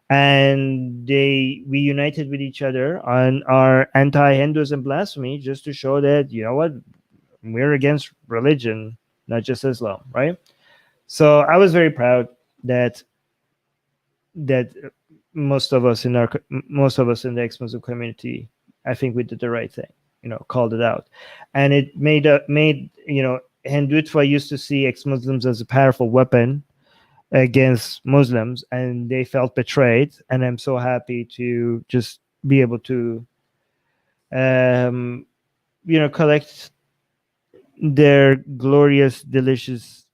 Speaker 1: And we united with each other on our anti-Hinduism blasphemy, just to show that, you know what, we're against religion, not just Islam, right? So I was very proud that that most of us in the ex-Muslim community, I think we did the right thing, called it out. And it made Hindutva used to see ex-Muslims as a powerful weapon against Muslims, and they felt betrayed. And I'm so happy to just be able to collect their glorious, delicious,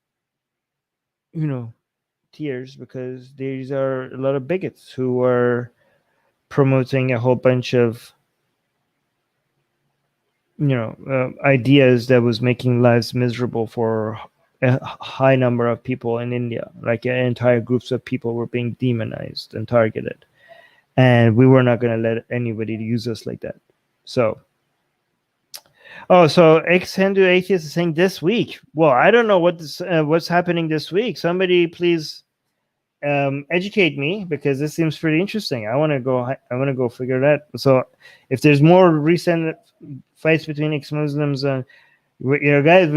Speaker 1: tears, because these are a lot of bigots who are promoting a whole bunch of ideas that was making lives miserable for a high number of people in India. Like entire groups of people were being demonized and targeted, and we were not going to let anybody use us like that. So so ex-Hindu atheist is saying this week. Well, I don't know what's happening this week. Somebody please educate me, because this seems pretty interesting. I want to go figure that. So if there's more recent fights between ex-Muslims and guys,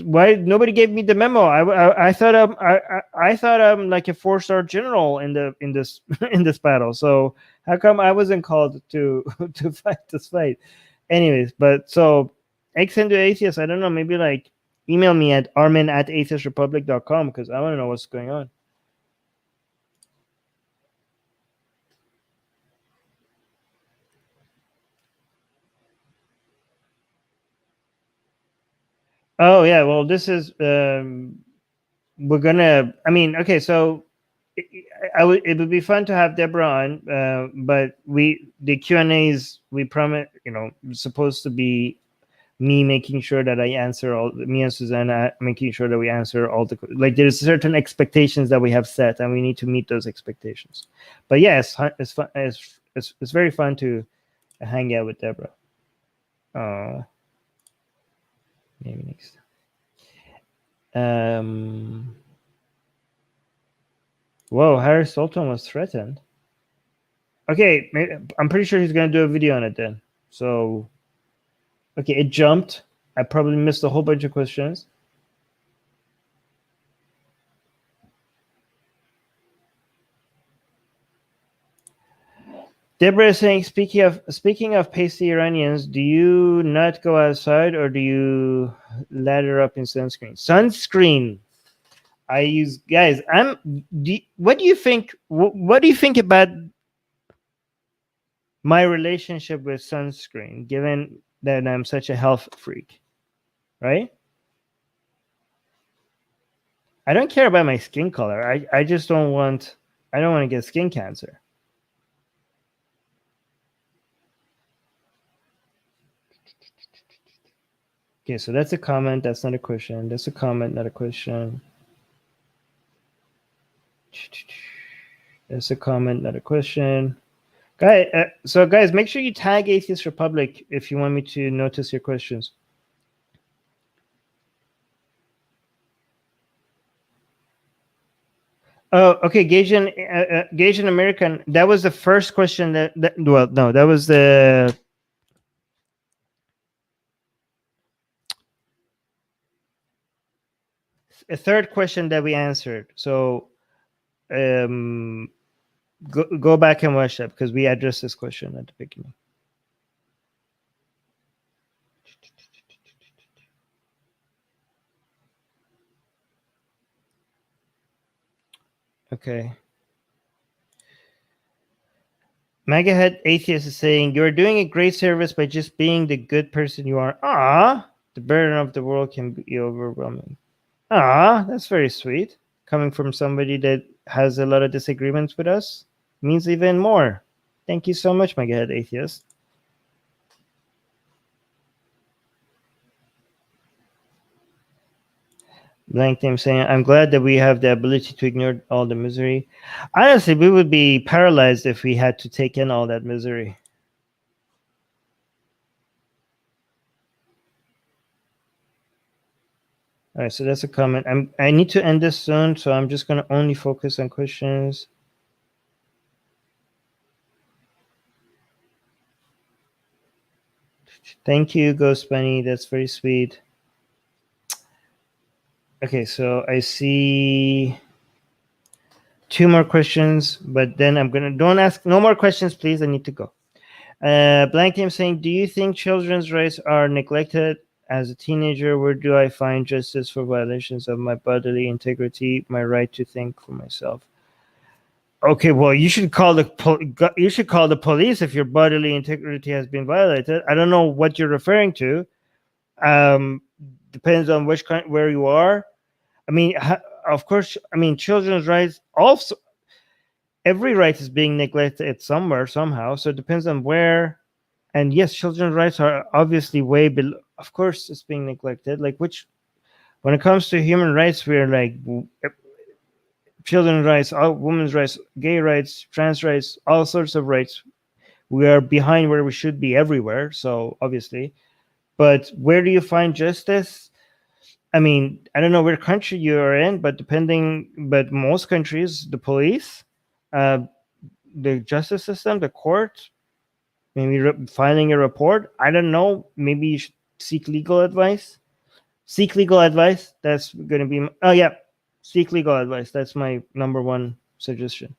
Speaker 1: why nobody gave me the memo? I thought I thought I'm like a 4-star general in this in this battle. So how come I wasn't called to to fight this fight? Anyways, but so ex-Hindu atheists, I don't know, maybe like email me at armin@atheistrepublic.com, because I want to know what's going on. Oh yeah, well this is we're gonna. I mean, okay, so it would be fun to have Deborah on, but the Q&As we promise, supposed to be me making sure that I answer me and Susanna making sure that we answer all the, like there's certain expectations that we have set, and we need to meet those expectations. But yes, it's fun. It's very fun to hang out with Deborah. Maybe next. Whoa, Harry Sultan was threatened. Okay, I'm pretty sure he's gonna do a video on it then. So, okay, it jumped. I probably missed a whole bunch of questions. Deborah is saying, speaking of pasty Iranians, do you not go outside, or do you lather up in sunscreen? Sunscreen. I use, guys. What do you think? What do you think about my relationship with sunscreen, given that I'm such a health freak, right? I don't care about my skin color. I just don't want. I don't want to get skin cancer. Okay, so that's a comment. That's not a question. That's a comment, not a question. That's a comment, not a question. So guys, make sure you tag Atheist Republic if you want me to notice your questions. Oh, okay, Gasian American. That was the first question well, no, that was the third question that we answered. So go back and watch that, because we addressed this question at the beginning. Okay. Megahead Atheist is saying, you're doing a great service by just being the good person you are. Ah, the burden of the world can be overwhelming. Ah, that's very sweet. Coming from somebody that has a lot of disagreements with us means even more. Thank you so much, Megahead Atheist. Blank name saying, I'm glad that we have the ability to ignore all the misery. Honestly, we would be paralyzed if we had to take in all that misery. All right, so that's a comment. I need to end this soon, so I'm just going to only focus on questions. Thank you, Ghost Bunny. That's very sweet. Okay, so I see two more questions, but then I'm gonna don't ask no more questions, please. I need to go. Blank Team saying, do you think children's rights are neglected as a teenager? Where do I find justice for violations of my bodily integrity, my right to think for myself? Okay, well, you should call the police if your bodily integrity has been violated. I don't know what you're referring to. Um, Depends on which where you are. I mean, of course. I mean, children's rights also. Every right is being neglected somewhere somehow. So it depends on where. And yes, children's rights are obviously way below. Of course, it's being neglected. Like which, when it comes to human rights, we're like children's rights, all women's rights, gay rights, trans rights, all sorts of rights. We are behind where we should be everywhere. So obviously, but where do you find justice? I mean, I don't know where country you are in, but but most countries, the police, uh, the justice system, the court, maybe filing a report. I don't know. Maybe you should seek legal advice. Seek legal advice. That's going to be. Oh yeah, seek legal advice. That's my number one suggestion.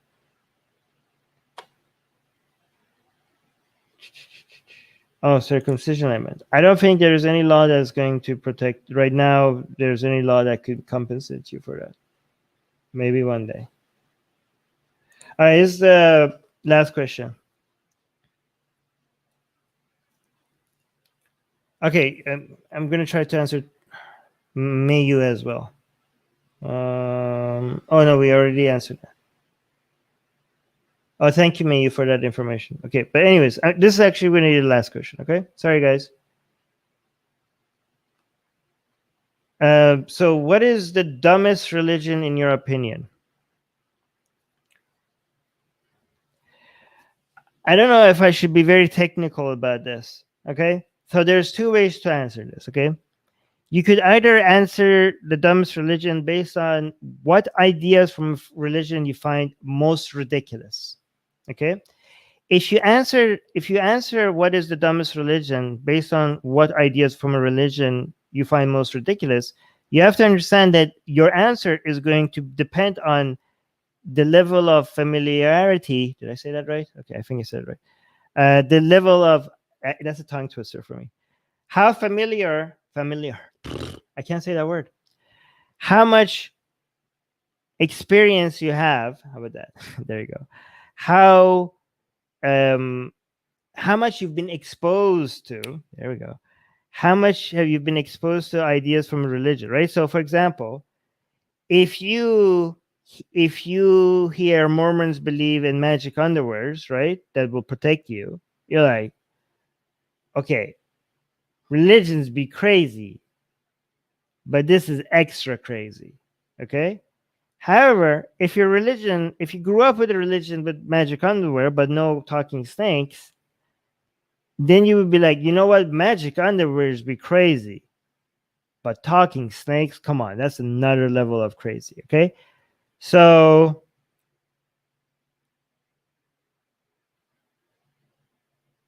Speaker 1: Oh, circumcision, I meant. I don't think there is any law that's going to protect. Right now, there's any law that could compensate you for that. Maybe one day. All right, here's the last question. Okay, I'm going to try to answer Mayu as well. Oh, no, we already answered that. Oh, thank you, Mayu, for that information. Okay, but anyways, this is actually going to be the last question, okay? Sorry, guys. So what is the dumbest religion in your opinion? I don't know if I should be very technical about this, okay? So there's two ways to answer this, okay? You could either answer the dumbest religion based on what ideas from religion you find most ridiculous, okay? If you answer what is the dumbest religion based on what ideas from a religion you find most ridiculous, you have to understand that your answer is going to depend on the level of familiarity. Did I say that right? Okay, I think I said it right. The level of that's a tongue twister for me. How familiar? I can't say that word. How much experience you have? How about that? There you go. How much you've been exposed to? There we go. How much have you been exposed to ideas from religion? Right. So, for example, if you hear Mormons believe in magic underwears, right, that will protect you, you're like, okay, religions be crazy, but this is extra crazy. Okay. However, if you grew up with a religion with magic underwear but no talking snakes, then you would be like, you know what, magic underwears be crazy, but talking snakes, come on, that's another level of crazy. Okay. So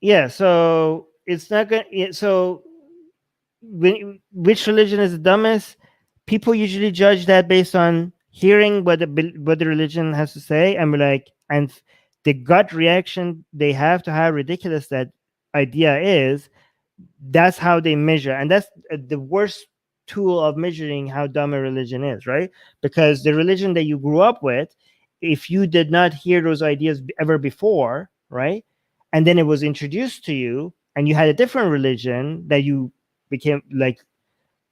Speaker 1: yeah, so it's not gonna. So which religion is the dumbest? People usually judge that based on hearing what the religion has to say, and and the gut reaction they have to how ridiculous that idea is. That's how they measure, and that's the worst tool of measuring how dumb a religion is, right? Because the religion that you grew up with, if you did not hear those ideas ever before, right, and then it was introduced to you and you had a different religion that you became like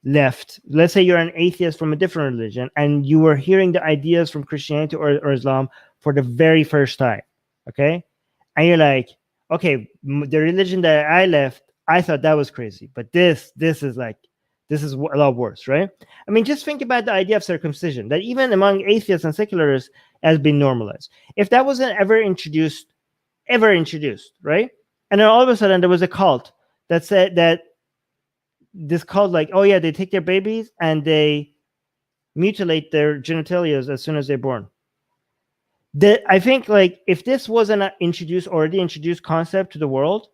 Speaker 1: left, let's say you're an atheist from a different religion and you were hearing the ideas from Christianity or Islam for the very first time, okay, and you're like, okay, the religion that I left, I thought that was crazy, but this is a lot worse, right? I mean, just think about the idea of circumcision that even among atheists and secularists has been normalized. If that wasn't ever introduced, right? And then all of a sudden there was a cult that said that this cult, like, oh yeah, they take their babies and they mutilate their genitalia as soon as they're born. I think, like, if this wasn't an already introduced concept to the world,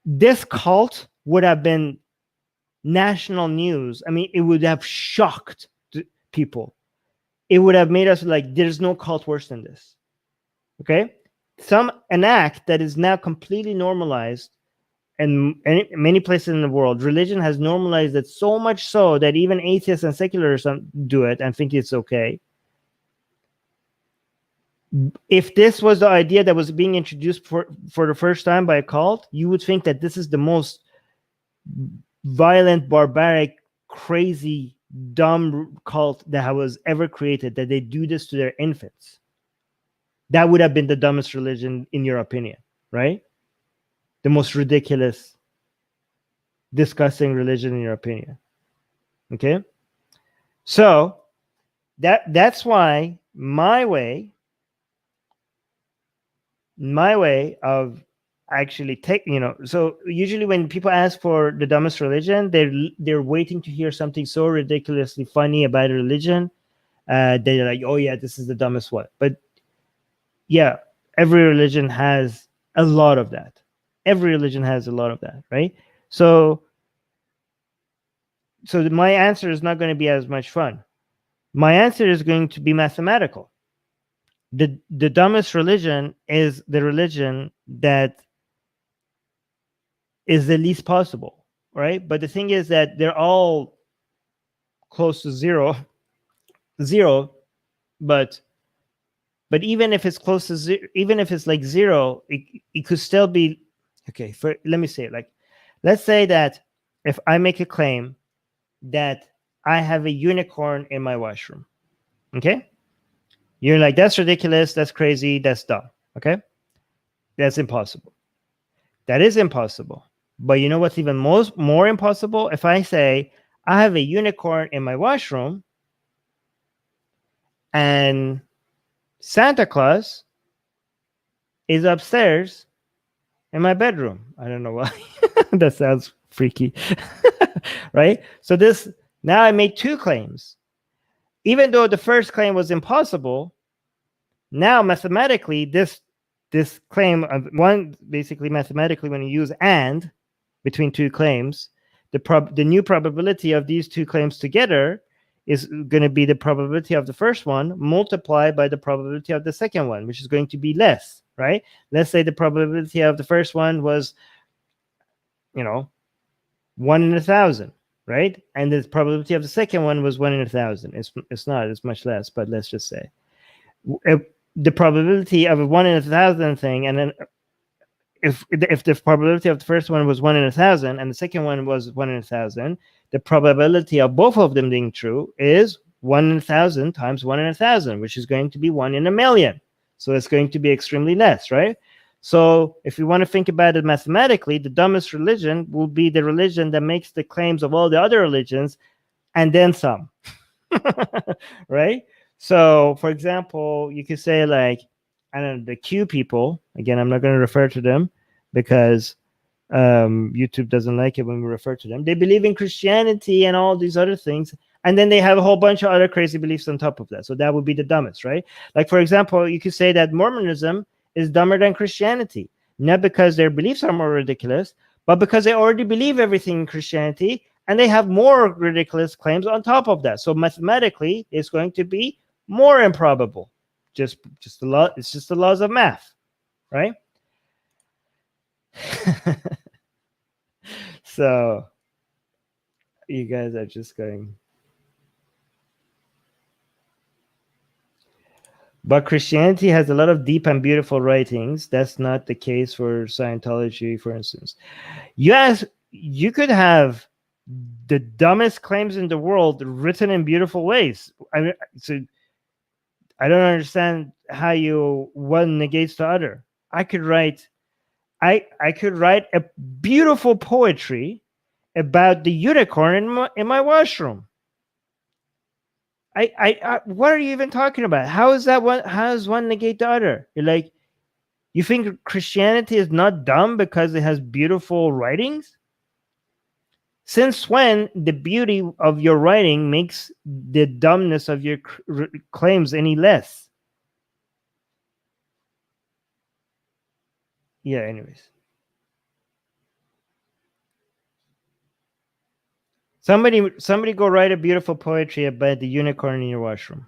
Speaker 1: this cult would have been national news. I mean, it would have shocked people, it would have made us like, there's no cult worse than this. Okay? An act that is now completely normalized, and many places in the world, religion has normalized it so much so that even atheists and secularists do it and think it's okay. If this was the idea that was being introduced for the first time by a cult, you would think that this is the most violent, barbaric, crazy, dumb cult that was ever created, that they do this to their infants. That would have been the dumbest religion in your opinion, right? The most ridiculous, disgusting religion in your opinion. Okay? So that's why my way of actually so usually when people ask for the dumbest religion, they're waiting to hear something so ridiculously funny about a religion. They're like, oh yeah, this is the dumbest one. But yeah, every religion has a lot of that. Every religion has a lot of that, right? So my answer is not going to be as much fun. My answer is going to be mathematical. The dumbest religion is the religion that is the least possible, right? But the thing is that they're all close to zero, but even if it's close to zero, even if it's like zero, it could still be okay. Let me say it like, let's say that if I make a claim that I have a unicorn in my washroom, okay? You're like, that's ridiculous, that's crazy, that's dumb, okay? That's impossible. That is impossible. But you know what's even more impossible? If I say I have a unicorn in my washroom and Santa Claus is upstairs in my bedroom. I don't know why. That sounds freaky. Right? So now I made two claims. Even though the first claim was impossible, now mathematically this claim of one, basically mathematically, when you use and between two claims, the new probability of these two claims together is going to be the probability of the first one multiplied by the probability of the second one, which is going to be less, right? Let's say the probability of the first one was, 1 in 1,000, right? And the probability of the second one was 1 in 1,000. It's not, it's much less, but let's just say the probability of a 1 in 1,000 thing, and then if the probability of the first one was 1 in 1,000 and the second one was 1 in 1,000, the probability of both of them being true is 1 in 1,000 times 1 in 1,000, which is going to be 1 in a million. So it's going to be extremely less, right? So if you want to think about it mathematically, the dumbest religion will be the religion that makes the claims of all the other religions and then some. Right? So, for example, you could say like, I don't know, the Q people, again, I'm not going to refer to them because YouTube doesn't like it when we refer to them. They believe in Christianity and all these other things. And then they have a whole bunch of other crazy beliefs on top of that. So that would be the dumbest, right? Like, for example, you could say that Mormonism is dumber than Christianity, not because their beliefs are more ridiculous, but because they already believe everything in Christianity and they have more ridiculous claims on top of that. So mathematically, it's going to be more improbable. Just the law. It's just the laws of math, right? So you guys are just going. But Christianity has a lot of deep and beautiful writings. That's not the case for Scientology, for instance. Yes, you could have the dumbest claims in the world written in beautiful ways. So I don't understand how one negates the other. I could write a beautiful poetry about the unicorn in my washroom. What are you even talking about? How is that one? How does one negate the other? You're like, you think Christianity is not dumb because it has beautiful writings? Since when the beauty of your writing makes the dumbness of your claims any less? Yeah, anyways. Somebody go write a beautiful poetry about the unicorn in your washroom.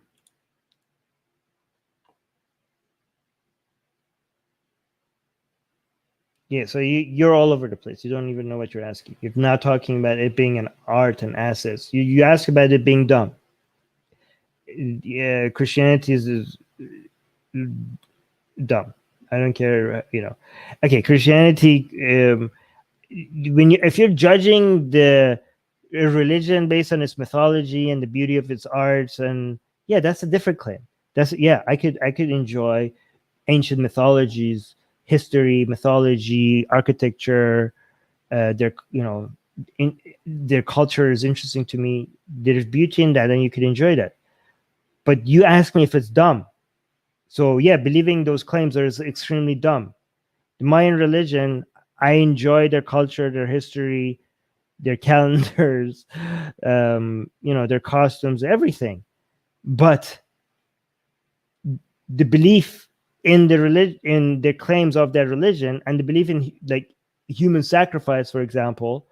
Speaker 1: Yeah, so you're all over the place. You don't even know what you're asking. You're not talking about it being an art and assets. You ask about it being dumb. Yeah, Christianity is dumb. I don't care. Okay, Christianity. If you're judging the religion based on its mythology and the beauty of its arts, and yeah, that's a different claim. I could enjoy ancient mythologies, history, mythology, architecture. Their culture is interesting to me. There's beauty in that, and you could enjoy that. But you ask me if it's dumb. So yeah, believing those claims is extremely dumb. The Mayan religion, I enjoy their culture, their history, their calendars, their costumes, everything. But the belief in the religion, in the claims of their religion, and the belief in like human sacrifice, for example,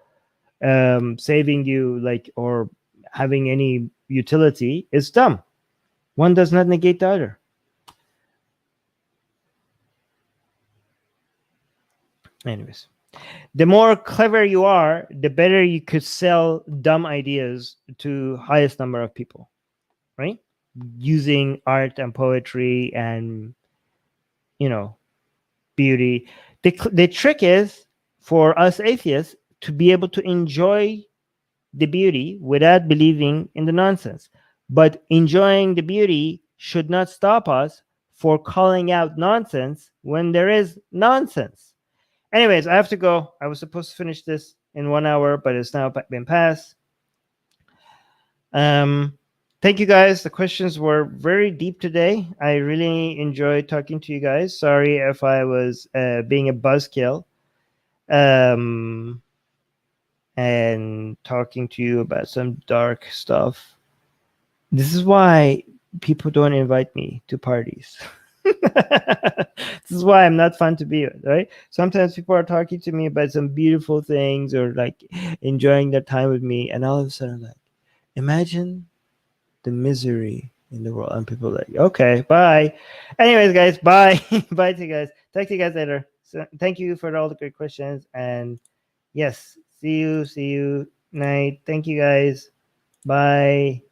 Speaker 1: saving you, or having any utility, is dumb. One does not negate the other. Anyways, the more clever you are, the better you could sell dumb ideas to highest number of people, right? Using art and poetry and beauty. The trick is for us atheists to be able to enjoy the beauty without believing in the nonsense. But enjoying the beauty should not stop us for calling out nonsense when there is nonsense. Anyways, I have to go. I was supposed to finish this in 1 hour, but it's now been passed. Thank you guys. The questions were very deep today. I really enjoyed talking to you guys. Sorry if I was being a buzzkill and talking to you about some dark stuff. This is why people don't invite me to parties. This is why I'm not fun to be with, right? Sometimes people are talking to me about some beautiful things or like enjoying their time with me, and all of a sudden, like, imagine the misery in the world, and people are like, okay, bye. Anyways, guys, bye. Bye to you guys. Talk to you guys later. So thank you for all the great questions, and yes, see you night. Thank you guys. Bye.